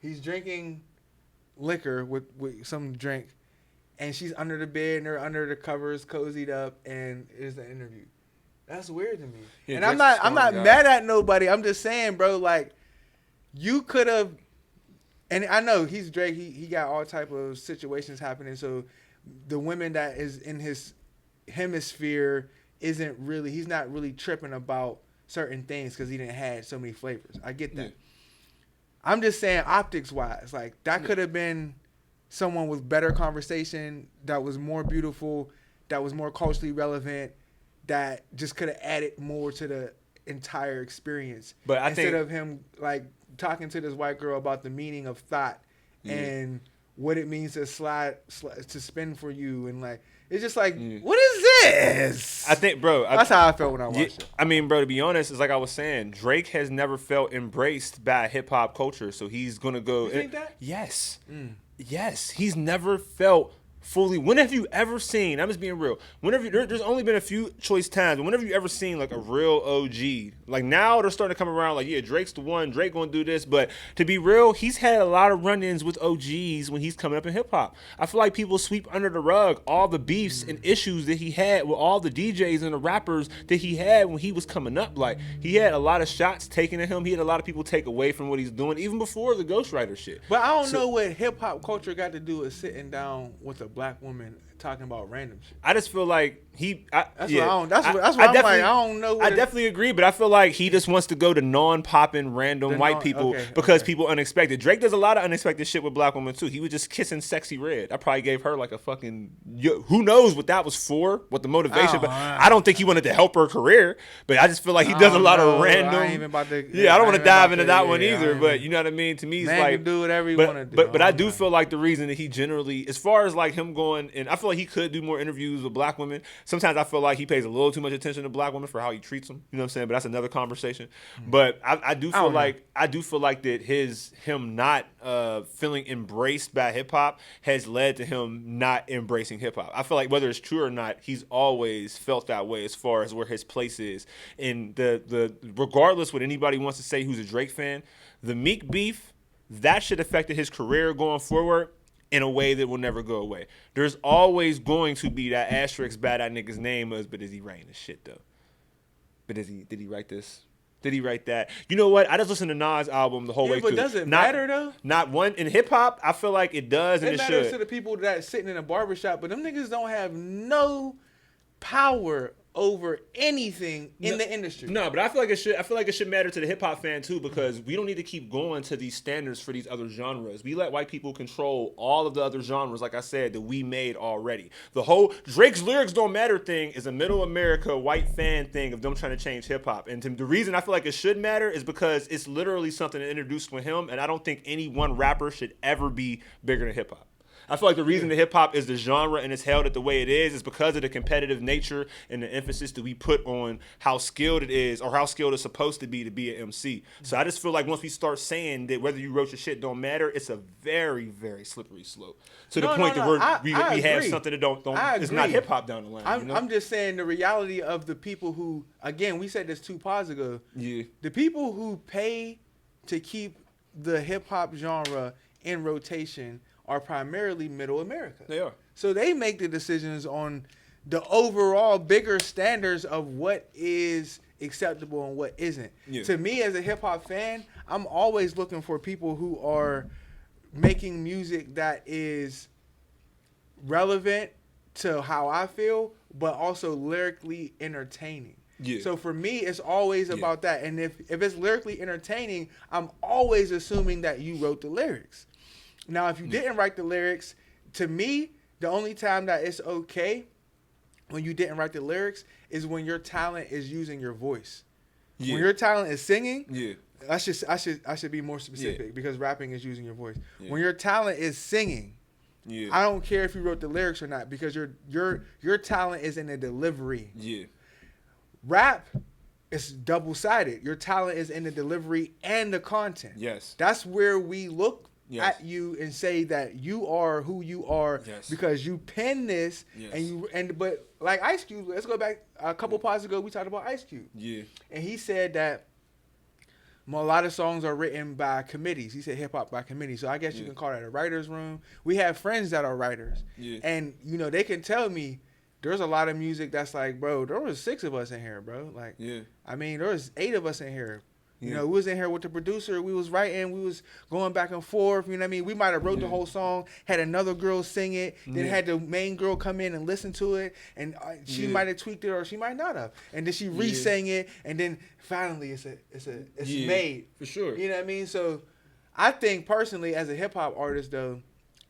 He's drinking liquor with some drink, and she's under the bed and they're under the covers, cozied up, and it's an interview. That's weird to me. Yeah, and I'm not mad at nobody. I'm just saying, bro, like, you could have, and I know he's Drake. He got all type of situations happening. So the women that is in his hemisphere he's not really tripping about certain things because he didn't have so many flavors. I get that. Yeah. I'm just saying optics wise, like that could have been someone with better conversation, that was more beautiful, that was more culturally relevant, that just could have added more to the entire experience. But instead of him like talking to this white girl about the meaning of thought and what it means to to spin for you, and like it's just like, what is this? I think, bro, that's how I felt when I watched it. I mean, bro, to be honest, it's like I was saying, Drake has never felt embraced by hip hop culture, so he's gonna go. You think that? Yes, yes, he's never felt fully. When have you ever seen? I'm just being real. There's only been a few choice times, but whenever you ever seen like a real OG, like now they're starting to come around. Like, yeah, Drake's the one. Drake gonna do this, but to be real, he's had a lot of run-ins with OGs when he's coming up in hip hop. I feel like people sweep under the rug all the beefs and issues that he had with all the DJs and the rappers that he had when he was coming up. Like, he had a lot of shots taken at him. He had a lot of people take away from what he's doing, even before the Ghostwriter shit. But I don't know what hip hop culture got to do with sitting down with a black woman talking about random shit. I just feel like I don't know. I definitely agree, but I feel like he just wants to go to non-popping random white people because people unexpected. Drake does a lot of unexpected shit with black women too. He was just kissing Sexy Red. I probably gave her like a fucking, who knows what that was for, what the motivation. But I don't think he wanted to help her career. But I just feel like he does a lot of random. I don't want to dive into that one either. But you know what I mean. To me, it's like can do whatever you want to do. But I do feel like the reason that he generally, as far as like him going, and I feel like he could do more interviews with black women. Sometimes I feel like he pays a little too much attention to black women for how he treats them. You know what I'm saying? But that's another conversation. But I do feel like that him not feeling embraced by hip hop has led to him not embracing hip hop. I feel like whether it's true or not, he's always felt that way as far as where his place is. And the regardless what anybody wants to say who's a Drake fan, the Meek beef, that should affect his career going forward in a way that will never go away. There's always going to be that asterisk by that nigga's name but is he writing this shit though? But did he write this? Did he write that? You know what? I just listened to Nas' album the whole way through. But does it matter though? Not one in hip hop. I feel like it does and it should. It matters to the people that sitting in a barbershop, but them niggas don't have no power over anything in the industry. No, but I feel like it should. I feel like it should matter to the hip hop fan too, because we don't need to keep going to these standards for these other genres. We let white people control all of the other genres, like I said, that we made already. The whole Drake's lyrics don't matter thing is a middle America white fan thing of them trying to change hip hop. And the reason I feel like it should matter is because it's literally something introduced with him, and I don't think any one rapper should ever be bigger than hip hop. I feel like the reason that hip hop is the genre and it's held at the way it is because of the competitive nature and the emphasis that we put on how skilled it is or how skilled it's supposed to be an MC. So I just feel like once we start saying that whether you wrote your shit don't matter, it's a very, very slippery slope to the point that we have something that don't it's not hip hop down the line. I'm just saying the reality of the people who, again, we said this 2 pods ago. Yeah. The people who pay to keep the hip hop genre in rotation are primarily middle America. They are. So they make the decisions on the overall bigger standards of what is acceptable and what isn't. Yeah. To me, as a hip hop fan, I'm always looking for people who are making music that is relevant to how I feel, but also lyrically entertaining. Yeah. So for me, it's always about that. And if it's lyrically entertaining, I'm always assuming that you wrote the lyrics. Now, if you didn't write the lyrics, to me, the only time that it's okay when you didn't write the lyrics is when your talent is using your voice. Yeah. When your talent is singing, I should be more specific because rapping is using your voice. Yeah. When your talent is singing Yeah. I don't care if you wrote the lyrics or not because your talent is in the delivery. Yeah. Rap is double-sided. Your talent is in the delivery and the content. Yes. That's where we look Yes. at you and say that you are who you are Yes. because you pen this Yes. but like Ice Cube, let's go back a couple pods ago, we talked about Ice Cube. Yeah. And he said that a lot of songs are written by committees. He said hip hop by committee. So I guess you can call that a writer's room. We have friends that are writers. Yeah. And, you know, they can tell me there's a lot of music that's like, bro, there was 6 of us in here, bro. Like, Yeah. I mean, there was 8 of us in here. You Yeah. know, we was in here with the producer. We was writing. We was going back and forth. You know what I mean? We might have wrote the whole song, had another girl sing it, then had the main girl come in and listen to it, and she might have tweaked it or she might not have. And then she re-sang it, and then finally it's made. For sure. You know what I mean? So I think personally, as a hip hop artist, though,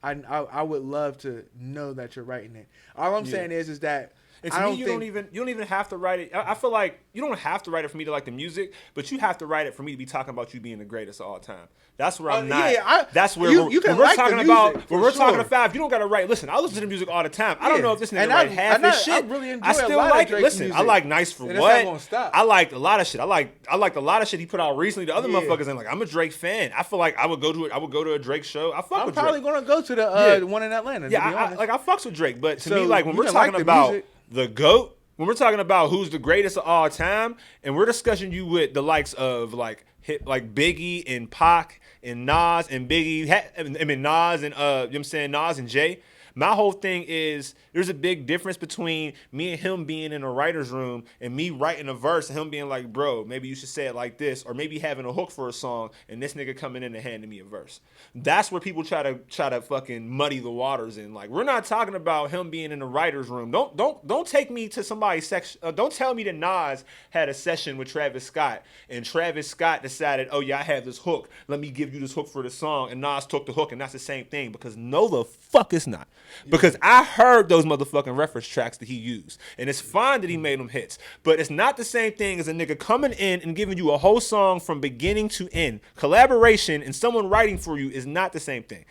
I would love to know that you're writing it. All I'm saying is that. And to me, you don't even have to write it. I feel like you don't have to write it for me to like the music, but you have to write it for me to be talking about you being the greatest of all time. That's where I'm not. That's where you can like talking the music, about. When we're talking sure. to Five, you don't got to write. Listen, I listen to music all the time. I don't know if this nigga And write half his shit. I really enjoy I still a lot like of it. Drake's Listen, music. I like Nice for And that's What. not gonna stop. I liked a lot of shit. I liked a lot of shit he put out recently. The other motherfuckers ain't like. I'm a Drake fan. I feel like I would go to a Drake show. I fuck I'm with probably Drake. gonna go to the one in Atlanta. Yeah, to be honest. I fucks with Drake, but to So, me, like when you we're can talking like the about music. the GOAT, when we're talking about who's the greatest of all time, and we're discussing you with the likes of like Biggie and Pac and Nas and Biggie, I mean Nas and you know what I'm saying, Nas and Jay. My whole thing is there's a big difference between me and him being in a writer's room and me writing a verse and him being like, bro, maybe you should say it like this, or maybe having a hook for a song and this nigga coming in and handing me a verse. That's where people try to fucking muddy the waters in. Like, we're not talking about him being in the writer's room. Don't take me to somebody's section. Don't tell me that Nas had a session with Travis Scott and Travis Scott decided, oh yeah, I have this hook. Let me give you this hook for the song, and Nas took the hook, and that's the same thing, because no the fuck it's not. Because I heard those motherfucking reference tracks that he used. And it's fine that he made them hits. But it's not the same thing as a nigga coming in and giving you a whole song from beginning to end. Collaboration and someone writing for you is not the same thing.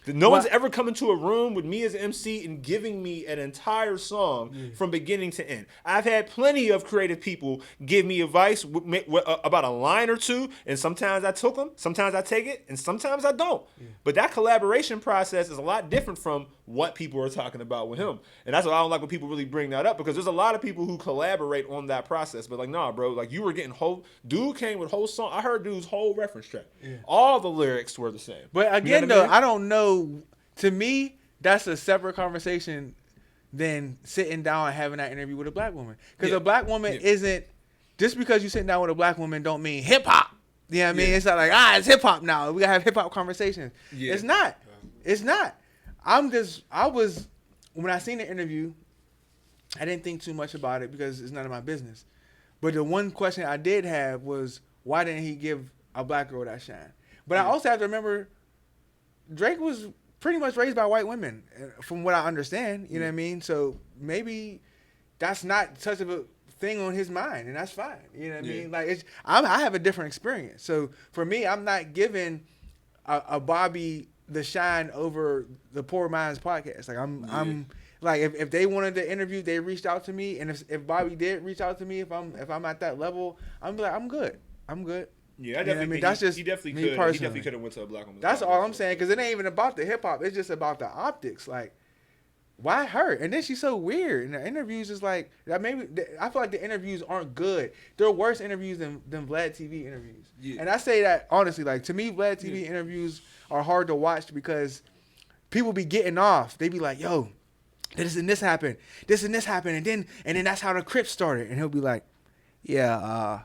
No one's ever come into a room with me as an MC and giving me an entire song from beginning to end. I've had plenty of creative people give me advice about a line or two, and sometimes I took them, sometimes I take it, and sometimes I don't. But that collaboration process is a lot different from what people are talking about with him. And that's why I don't like when people really bring that up, because there's a lot of people who collaborate on that process. But like, nah, bro, like you were getting dude came with whole song. I heard dude's whole reference track. All the lyrics were the same. But again, though, I don't know. To me, that's a separate conversation than sitting down and having that interview with a black woman. Because a black woman isn't, just because you sitting down with a black woman don't mean hip hop. You know what I mean? It's not like, it's hip hop now. We gotta have hip hop conversations. It's not. It's not. When I seen the interview, I didn't think too much about it because it's none of my business. But the one question I did have was, why didn't he give a black girl that shine? But I also have to remember, Drake was pretty much raised by white women, from what I understand. You know what I mean? So maybe that's not such of a thing on his mind, and that's fine. You know what I mean? Like, I have a different experience. So for me, I'm not giving a Bobby the shine over the Poor Minds podcast. Like I'm like, if they wanted to interview, they reached out to me, and if Bobby did reach out to me, if I'm at that level, I'm like, I'm good. Yeah, I definitely think that's just he definitely me could. personally. He definitely could have went to a black woman. That's all I'm saying, because it ain't even about the hip hop. It's just about the optics. Like, why her? And then she's so weird. And the interviews is like, maybe I feel like the interviews aren't good. They're worse interviews than Vlad TV interviews. Yeah. And I say that honestly. Like, to me, Vlad TV interviews are hard to watch because people be getting off. They be like, yo, this and this happened. This and this happened. And then that's how the Crips started. And he'll be like, yeah,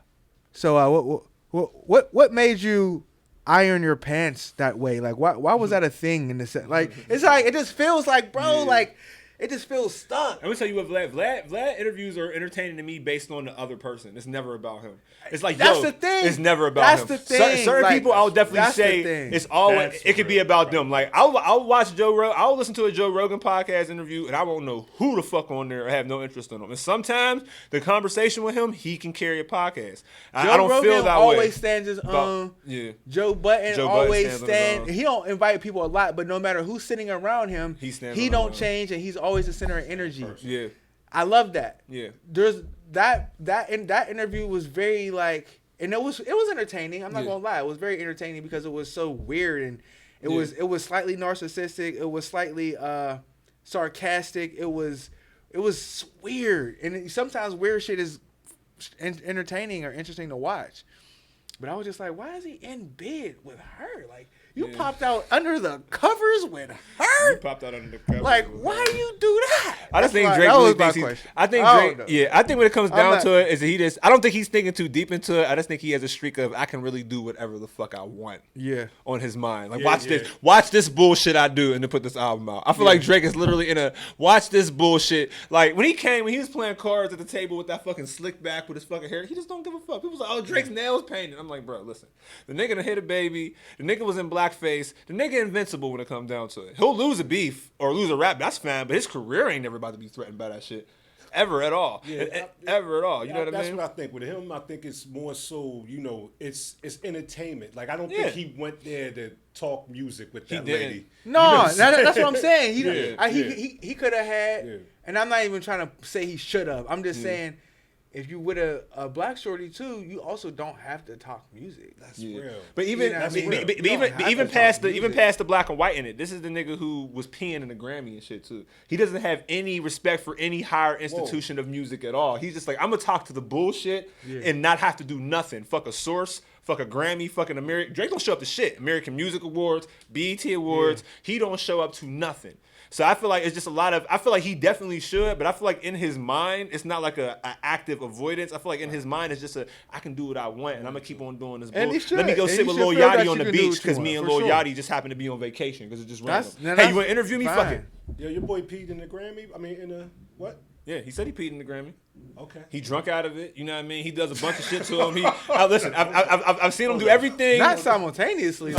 so what made you iron your pants that way? Like, why was that a thing in the set? Like, it's like, it just feels like, bro, like, it just feels stuck. I'm gonna tell you what, Vlad interviews are entertaining to me based on the other person. It's never about him. It's like, that's the thing. It's never about that's him. The thing. Certain like, people, I would definitely say it's always. It could be about them. Like I'll watch Joe Rogan. I'll listen to a Joe Rogan podcast interview, and I won't know who the fuck on there. I have no interest in them. And sometimes the conversation with him, he can carry a podcast. I don't Rogan feel that always way. stands his own. Yeah. Joe Budden Joe always Budden stand. He don't invite people a lot, but no matter who's sitting around him, he don't change, and he's always the center of energy. Yeah. I love that. Yeah. There's that interview was very like, and it was entertaining. I'm not gonna lie, it was very entertaining because it was so weird, and it was slightly narcissistic. It was slightly sarcastic. It was weird, and sometimes weird shit is entertaining or interesting to watch. But I was just like, why is he in bed with her? Like, you popped out under the covers with her? You popped out under the covers. Like, why do you do that? I just think Drake really thinks he's... I think Drake... I think when it comes down to it, is that he just... I don't think he's thinking too deep into it. I just think he has a streak of, I can really do whatever the fuck I want. Yeah. On his mind. Like, watch this bullshit I do, and then put this album out. I feel like Drake is literally in a, watch this bullshit. Like, when he was playing cards at the table with that fucking slick back with his fucking hair, he just don't give a fuck. People was like, oh, Drake's nails painted. I'm like, bro, listen. The nigga done hit a baby. The nigga was in blackface. The nigga invincible when it comes down to it. He'll lose a beef or lose a rap. That's fine. But his career ain't never about to be threatened by that shit. Ever at all. Ever at all. You know what I mean? That's what I think. With him, I think it's more so, it's entertainment. Like, I don't think he went there to talk music with that lady. No, that's what I'm saying. He could have had, and I'm not even trying to say he should have. I'm just saying, if you with a black shorty too, you also don't have to talk music. That's real. But even even past the black and white in it, this is the nigga who was peeing in the Grammy and shit too. He doesn't have any respect for any higher institution of music at all. He's just like, I'm gonna talk to the bullshit and not have to do nothing. Fuck a source. Fuck a Grammy, fucking American. Drake don't show up to shit. American Music Awards, BET Awards. He don't show up to nothing. So I feel like it's just I feel like he definitely should, but I feel like in his mind, it's not like a active avoidance. I feel like in his mind, it's just I can do what I want, and I'm going to keep on doing this bullshit. Let me go sit with Lil Yachty on the beach, because me and Lil Yachty just happen to be on vacation, because it's just random. Hey, you want to interview me? Fuck it. Yo, your boy peed in the Grammy? I mean, in the, what? Yeah, he said he peed in the Grammy. Okay. He drunk out of it. You know what I mean? He does a bunch of shit to him. Listen, I've seen him do everything. Not simultaneously.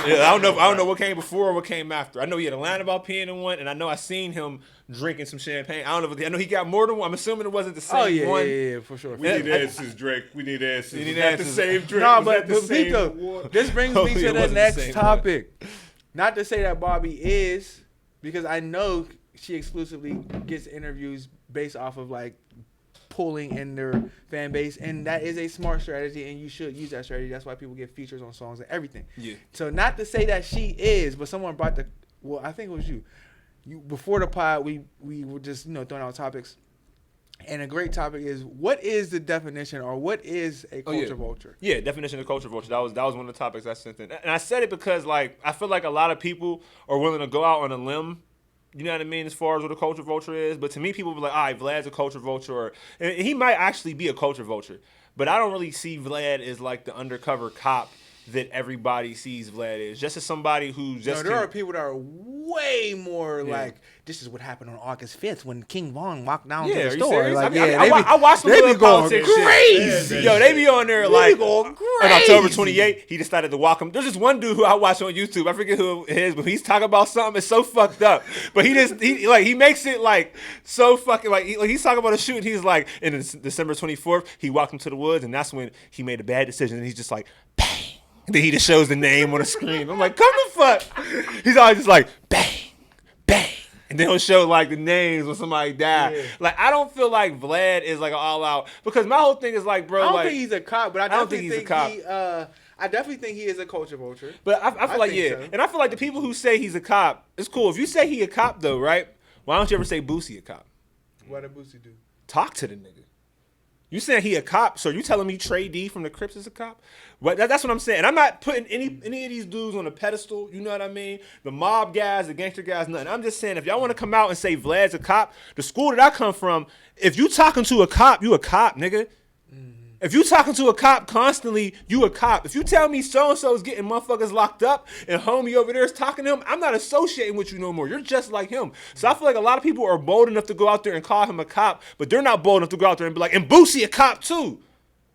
I don't know what came before or what came after. I know he had a line about peeing in one, and I know I seen him drinking some champagne. I don't know. I know he got more than one. I'm assuming it wasn't the same one. Yeah, for sure. We need answers, Drake. We need answers. You need answers. The same drink. No, but Vito, this brings me to the next topic. Not to say that Bobby is, because I know she exclusively gets interviews based off of like pulling in their fan base, and that is a smart strategy, and you should use that strategy. That's why people get features on songs and everything. Yeah. So not to say that she is, but someone brought I think it was you before the pod. We were just throwing out topics, and a great topic is, what is the definition, or what is a culture vulture? Yeah, definition of culture vulture. That was one of the topics I sent in, and I said it because like I feel like a lot of people are willing to go out on a limb. You know what I mean, as far as what a culture vulture is. But to me, people be like, all right, Vlad's a culture vulture. And he might actually be a culture vulture. But I don't really see Vlad as like the undercover cop that everybody sees Vlad as. Just as somebody who just... there are people that are way more like, this is what happened on August 5th when King Von walked down to the store. Like, I watched them they be going crazy. Yo, they be on there like... On October 28th, he decided to walk him. There's this one dude who I watch on YouTube. I forget who it is, but he's talking about something. It's so fucked up. But he makes it like so fucking... Like he's talking about a shoot, and he's like, in December 24th, he walked him to the woods, and that's when he made a bad decision. And he's just like, bang. Then he just shows the name on the screen. I'm like, come the fuck. He's always just like, bang, bang. And then he'll show like the names when somebody died. Yeah. Like, I don't feel like Vlad is like all out, because my whole thing is like, bro, I don't think he's a cop, but I don't think he's a cop. I definitely think he is a culture vulture. But I feel like, so. And I feel like the people who say he's a cop, it's cool. If you say he a cop though, right? Why don't you ever say Boosie a cop? What did Boosie do? Talk to the nigga. You saying he a cop, so you telling me Trey D from the Crips is a cop? Well, that's what I'm saying. And I'm not putting any of these dudes on a pedestal, you know what I mean? The mob guys, the gangster guys, nothing. I'm just saying, if y'all want to come out and say Vlad's a cop, the school that I come from, if you talking to a cop, you a cop, nigga. Mm-hmm. If you talking to a cop constantly, you a cop. If you tell me so-and-so is getting motherfuckers locked up and homie over there is talking to him, I'm not associating with you no more. You're just like him. So I feel like a lot of people are bold enough to go out there and call him a cop, but they're not bold enough to go out there and be like, and Boosie a cop too.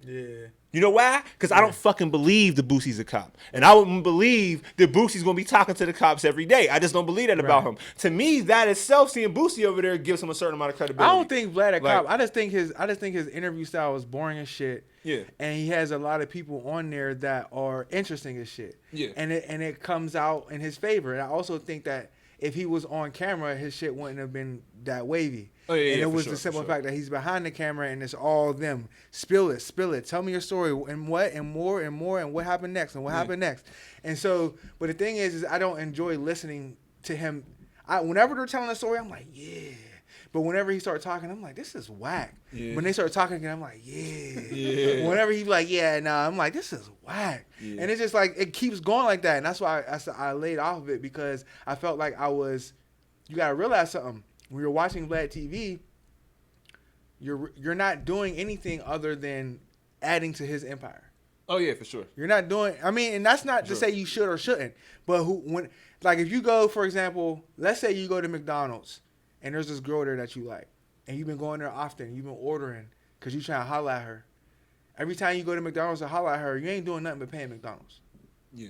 Yeah. You know why? Because I don't fucking believe the Boosie's a cop. And I wouldn't believe that Boosie's going to be talking to the cops every day. I just don't believe that about him. To me, that itself, seeing Boosie over there gives him a certain amount of credibility. I don't think Vlad a cop. I just think his interview style is boring as shit. Yeah. And he has a lot of people on there that are interesting as shit. Yeah. And it comes out in his favor. And I also think that if he was on camera, his shit wouldn't have been that wavy. Oh, yeah, and yeah, it was sure, the simple fact that he's behind the camera and it's all them. Spill it. Tell me your story and what and more and more and what happened next and what happened next. And so, but the thing is I don't enjoy listening to him. Whenever they're telling a story, I'm like, yeah. But whenever he started talking, I'm like, this is whack. Yeah. When they start talking again, I'm like, yeah. Whenever he's like, yeah, nah, I'm like, this is whack. Yeah. And it's just like, it keeps going like that. And that's why I laid off of it, because I felt like you got to realize something. When you're watching Vlad TV, you're not doing anything other than adding to his empire. Oh yeah, for sure. You're not doing. I mean, and that's not to say you should or shouldn't. But if you go, for example, let's say you go to McDonald's and there's this girl there that you like, and you've been going there often, you've been ordering because you're trying to holler at her. Every time you go to McDonald's to holler at her, you ain't doing nothing but paying McDonald's. Yeah.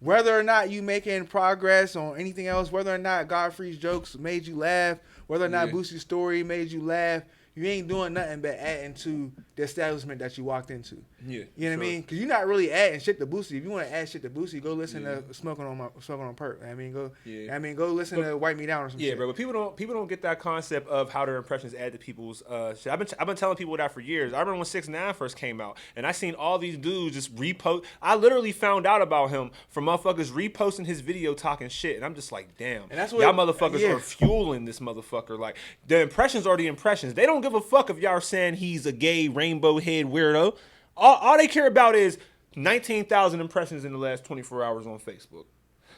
Whether or not you making progress on anything else, whether or not Godfrey's jokes made you laugh, whether or not Boosie's story made you laugh, you ain't doing nothing but adding to the establishment that you walked into. Yeah, you know what I mean? Because you're not really adding shit to Boosie. If you want to add shit to Boosie, go listen to Smoking on Perk. Go listen to Wipe Me Down or some shit. Yeah, bro. But people don't get that concept of how their impressions add to people's shit. I've been telling people that for years. I remember when 6ix9ine first came out, and I seen all these dudes just repost. I literally found out about him from motherfuckers reposting his video talking shit, and I'm just like, damn. And that's what y'all motherfuckers are fueling this motherfucker. Like, the impressions are the impressions. They don't give a fuck if y'all are saying he's a gay rainbow head weirdo. All they care about is 19,000 impressions in the last 24 hours on Facebook.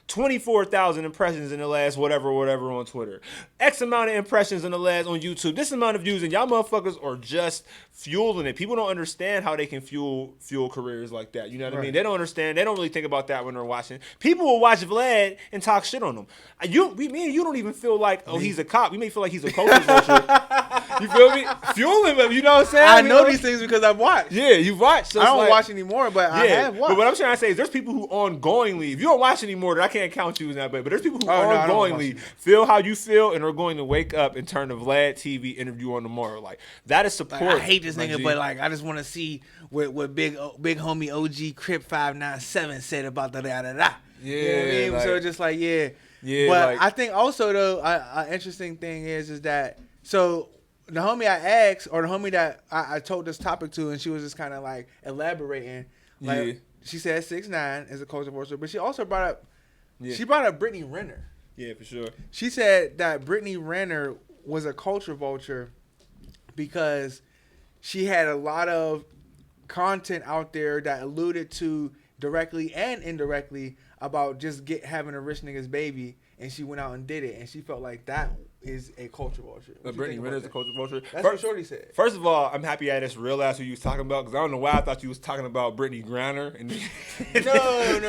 24,000 impressions in the last whatever on Twitter. X amount of impressions in the last on YouTube. This amount of views, and y'all motherfuckers are just fueling it. People don't understand how they can fuel careers like that. You know what I mean? They don't understand. They don't really think about that when they're watching. People will watch Vlad and talk shit on him. Me and you don't even feel like, oh, he's a cop. We may feel like he's a culture vulture. You feel me? Fueling him. You know what I'm saying? I know these things because I've watched. Yeah, you've watched. So I don't watch anymore, but I have watched. But what I'm trying to say is there's people who ongoingly, if you don't watch anymore, then I can't count you in that, but there's people who ongoingly feel how you feel and are going to wake up and turn the Vlad TV interview on tomorrow. Like, that is support. Like, I hate this nigga, but like, I just want to see what big homie OG Crip 597 said about the da-da-da. Yeah. You know what I mean? Like, so just like, yeah. But like, I think also, though, an interesting thing is that, so the homie I asked, or the homie that I told this topic to, and she was just kind of like elaborating. Like, she said 6ix9ine is a culture vulture, but she also brought up, she brought up Brittany Renner. Yeah, for sure. She said that Brittany Renner was a culture vulture because she had a lot of content out there that alluded to directly and indirectly about just having a rich nigga's baby, and she went out and did it, and she felt like that is a culture vulture. But Brittany Renner is a culture vulture. That's what Shorty said. First of all, I'm happy I just realized who you was talking about, because I don't know why I thought you was talking about Brittany Griner. And No.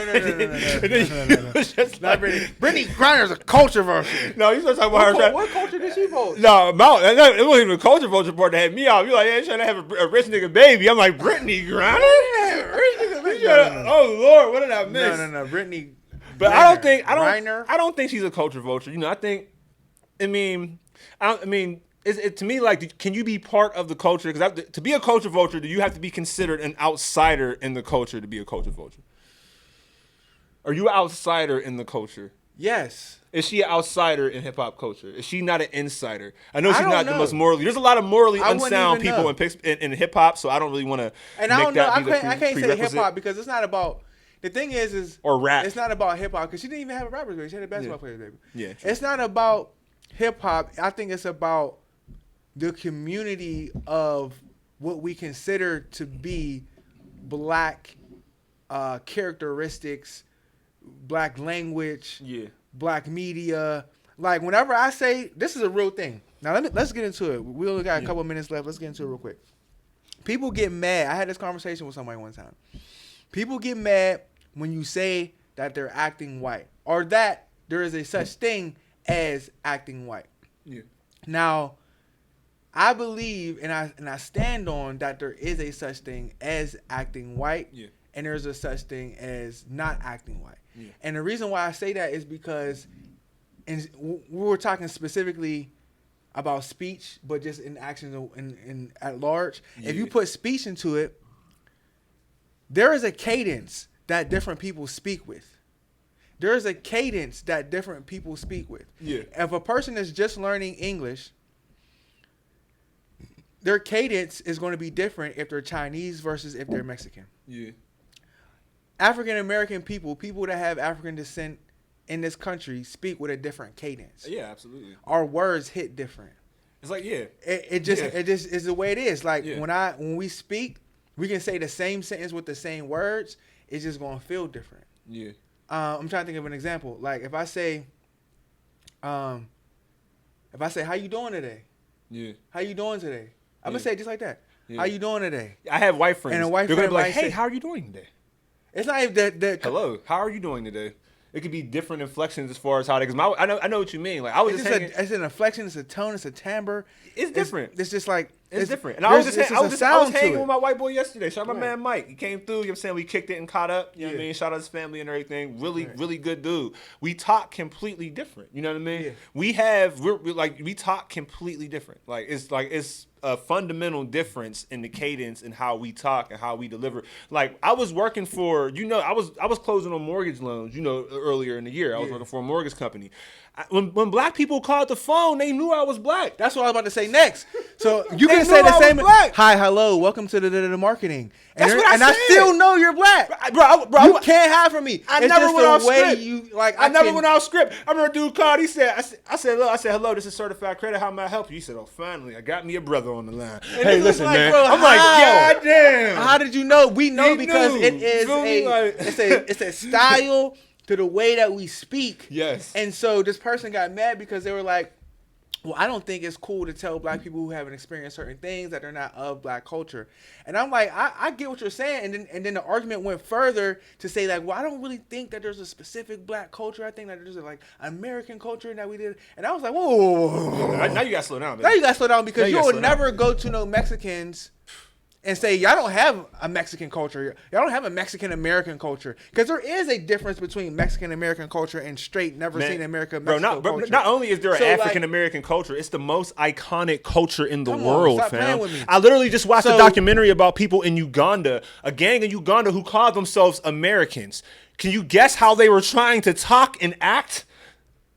Not Brittany. Brittany Griner's a culture vulture. No, you started talking about her. What culture did she vulture? No, it wasn't even a culture vulture part that had me off. You like, trying to have a rich nigga baby. I'm like, Brittany Griner? Yeah, rich nigga baby. Oh Lord, what did I miss? No, Brittany. But Griner. I don't think she's a culture vulture. You know, I mean, it's to me, like, can you be part of the culture? Because to be a culture vulture, do you have to be considered an outsider in the culture to be a culture vulture? Are you an outsider in the culture? Yes. Is she an outsider in hip hop culture? Is she not an insider? I know she's not the most morally. There's a lot of morally unsound people in hip hop, so I don't really want to. And I don't know. I can't say hip hop because it's not about. The thing is or rap. It's not about hip hop because she didn't even have a rapper's baby. She had a basketball player's baby. Yeah. It's not about hip hop. I think it's about the community of what we consider to be black characteristics, black language, black media. Like, whenever I say, this is a real thing. Now let's get into it. We only got a couple minutes left. Let's get into it real quick. People get mad. I had this conversation with somebody one time. People get mad when you say that they're acting white or that there is a such thing as acting white. Yeah. Now, I believe and I stand on that there is a such thing as acting white, and there's a such thing as not acting white. Yeah. And the reason why I say that is because we were talking specifically about speech, but just in actions and at large. Yeah. If you put speech into it, there is a cadence that different people speak with. There is a cadence that different people speak with. Yeah. If a person is just learning English, their cadence is going to be different if they're Chinese versus if they're Mexican. Yeah. African American people that have African descent in this country speak with a different cadence. Yeah, absolutely. Our words hit different. It's like, yeah. It just is the way it is. Like when we speak, we can say the same sentence with the same words. It's just gonna feel different. Yeah. I'm trying to think of an example. Like if I say, how you doing today? Yeah. How you doing today? I'm gonna say it just like that. Yeah. How you doing today? I have white friends. And a white They're friend gonna be like, say, hey, how are you doing today? It's not even that. Hello, how are you doing today? It could be different inflections as far as how they. Because I know what you mean. Like I was it's an inflection, it's a tone, it's a timbre. It's different. It's just like it's different. And I was hanging with my white boy yesterday. Shout out my man Mike. He came through. You know what I'm saying? We kicked it and caught up. You know what I mean? Shout out his family and everything. Really good dude. We talk completely different. You know what I mean? Yeah. We talk completely different. It's a fundamental difference in the cadence and how we talk and how we deliver. Like I was working for, I was closing on mortgage loans, earlier in the year. I was working for a mortgage company. When black people called the phone, they knew I was black. That's what I was about to say next. So you can say the same. Hi, hello, welcome to the marketing. And that's what I said. I still know you're black, bro. You can't hide from me. I never went off script. I never went off script. I remember a dude called. He said, I said, hello, this is certified credit. How may I help you? He said, oh, finally, I got me a brother on the line. And hey, listen, man. Bro, I'm like, God damn. How did you know? We know because it is it's a style to the way that we speak. Yes. And so this person got mad because they were like, well, I don't think it's cool to tell black people who haven't experienced certain things that they're not of black culture. And I'm like, I get what you're saying. And then the argument went further to say like, well, I don't really think that there's a specific black culture. I think that there's like American culture that we did. And I was like, whoa. Now you got to slow down, baby. Now you got to slow down because you will never go to no Mexicans and say, y'all don't have a Mexican culture. Y'all don't have a Mexican-American culture. Because there is a difference between Mexican-American culture and straight, never seen America-Mexico culture. Not only is there an African-American culture, it's the most iconic culture in the world, fam. I literally just watched a documentary about people in Uganda, a gang in Uganda who called themselves Americans. Can you guess how they were trying to talk and act?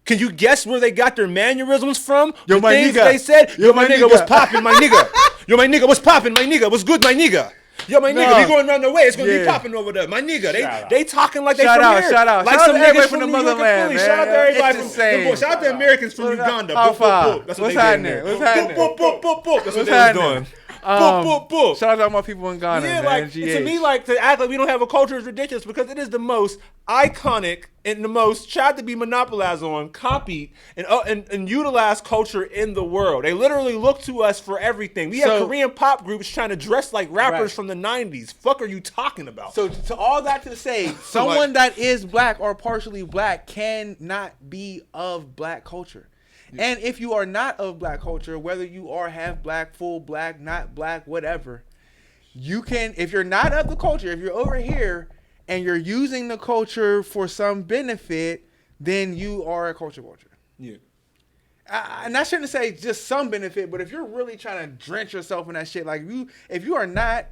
Can you guess where they got their mannerisms from? Yo, my nigga. They said, yo, my nigga, what's poppin', my nigga? Yo, my nigga, what's poppin', my nigga? What's good, my nigga? Yo, my nigga, we going around the way. It's going to be popping over there. My nigga, they talking like they from here. Shout out. Like some niggas from the motherland, man. Shout out to everybody from Shout out to Americans from Uganda. That's what they doing. What's happening? That's what they was doing. Shout out to all my people in Ghana, man. Like, to me, like, to act like we don't have a culture is ridiculous because it is the most iconic and the most tried to be monopolized on, copied, and utilized culture in the world. They literally look to us for everything. We have Korean pop groups trying to dress like rappers from the 90s. Fuck are you talking about? So to all that to say, someone that is black or partially black cannot be of black culture. And if you are not of black culture, whether you are half black, full black, not black, whatever, you can, if you're not of the culture, if you're over here and you're using the culture for some benefit, then you are a culture vulture. Yeah. And I shouldn't say just some benefit, but if you're really trying to drench yourself in that shit, like if you are not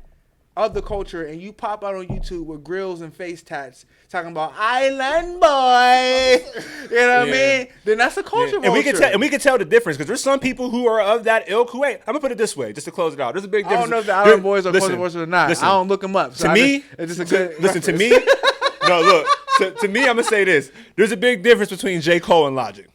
of the culture and you pop out on YouTube with grills and face tats talking about island boy, you know what I mean? Then that's a culture vulture. And we can tell the difference because there's some people who are of that ilk who ain't. I'm gonna put it this way, just to close it out. There's a big difference. I don't know if the island boys are culture vultures or not. I don't look them up. So to me, it's just a good. Listen to me. No, look. To me, I'm gonna say this. There's a big difference between J. Cole and Logic.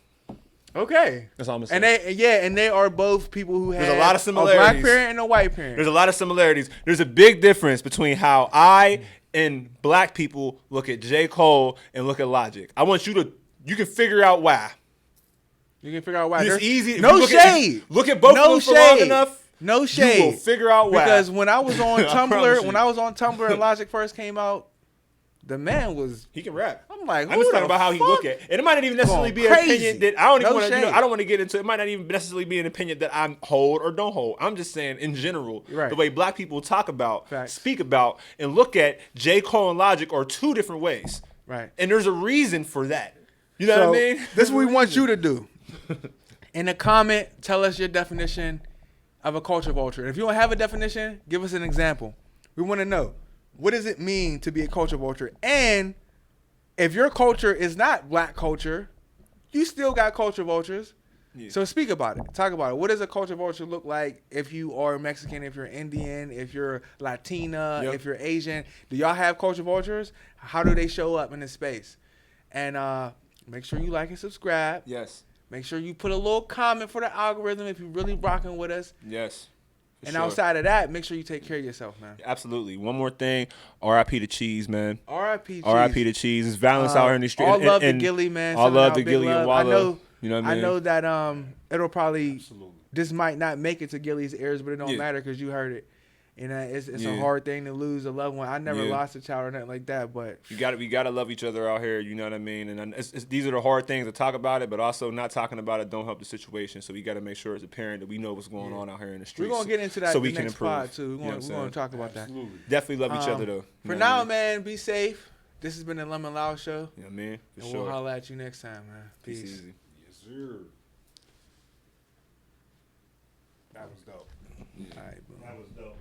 Okay. That's all I'm gonna say. And they are both people who have a lot of similarities. A black parent and a white parent. There's a lot of similarities. There's a big difference between how I and black people look at J. Cole and look at Logic. I want you can figure out why. You can figure out why. It's easy. No shade. Look at both of them for long enough. No shade. You will figure out why. Because when I was on Tumblr, and Logic first came out, the man was. He can rap. I'm like, I'm just talking about how he look at, and it might not even necessarily be an opinion that I don't even want to. I don't want to get into. It might not even necessarily be an opinion that I hold or don't hold. I'm just saying in general, the way black people talk about, speak about, and look at J. Cole and Logic are two different ways. Right. And there's a reason for that. You know what I mean? This is what we want you to do. In the comment, tell us your definition of a culture vulture. And if you don't have a definition, give us an example. We want to know, what does it mean to be a culture vulture? And if your culture is not black culture, you still got culture vultures. Yeah. So speak about it. Talk about it. What does a culture vulture look like if you are Mexican, if you're Indian, if you're Latina, if you're Asian? Do y'all have culture vultures? How do they show up in this space? And make sure you like and subscribe. Yes. Make sure you put a little comment for the algorithm if you're really rocking with us. Yes. And outside of that, make sure you take care of yourself, man. Absolutely. One more thing. R.I.P. to Cheese, man. R.I.P. Cheese. R.I.P. to Cheese. It's violence out here in the street. All love to Gilly, man. All love to Gilly and Walla. I know, you know what I mean? I know that it'll probably, this might not make it to Gilly's ears, but it don't matter because you heard it. And it's a hard thing to lose a loved one. I never lost a child or nothing like that, but we gotta love each other out here. You know what I mean? And these are the hard things to talk about it, but also not talking about it don't help the situation. So we got to make sure as a parent that we know what's going on out here in the streets. We're gonna get into that so the we can next improve. pod too. We're gonna talk about that. Definitely love each other though. For now, man, be safe. This has been the Lum LaL show. Yeah, man. For and sure. We'll holler at you next time, man. Peace. Easy. Yes, sir. That was dope. All right, boom. That was dope.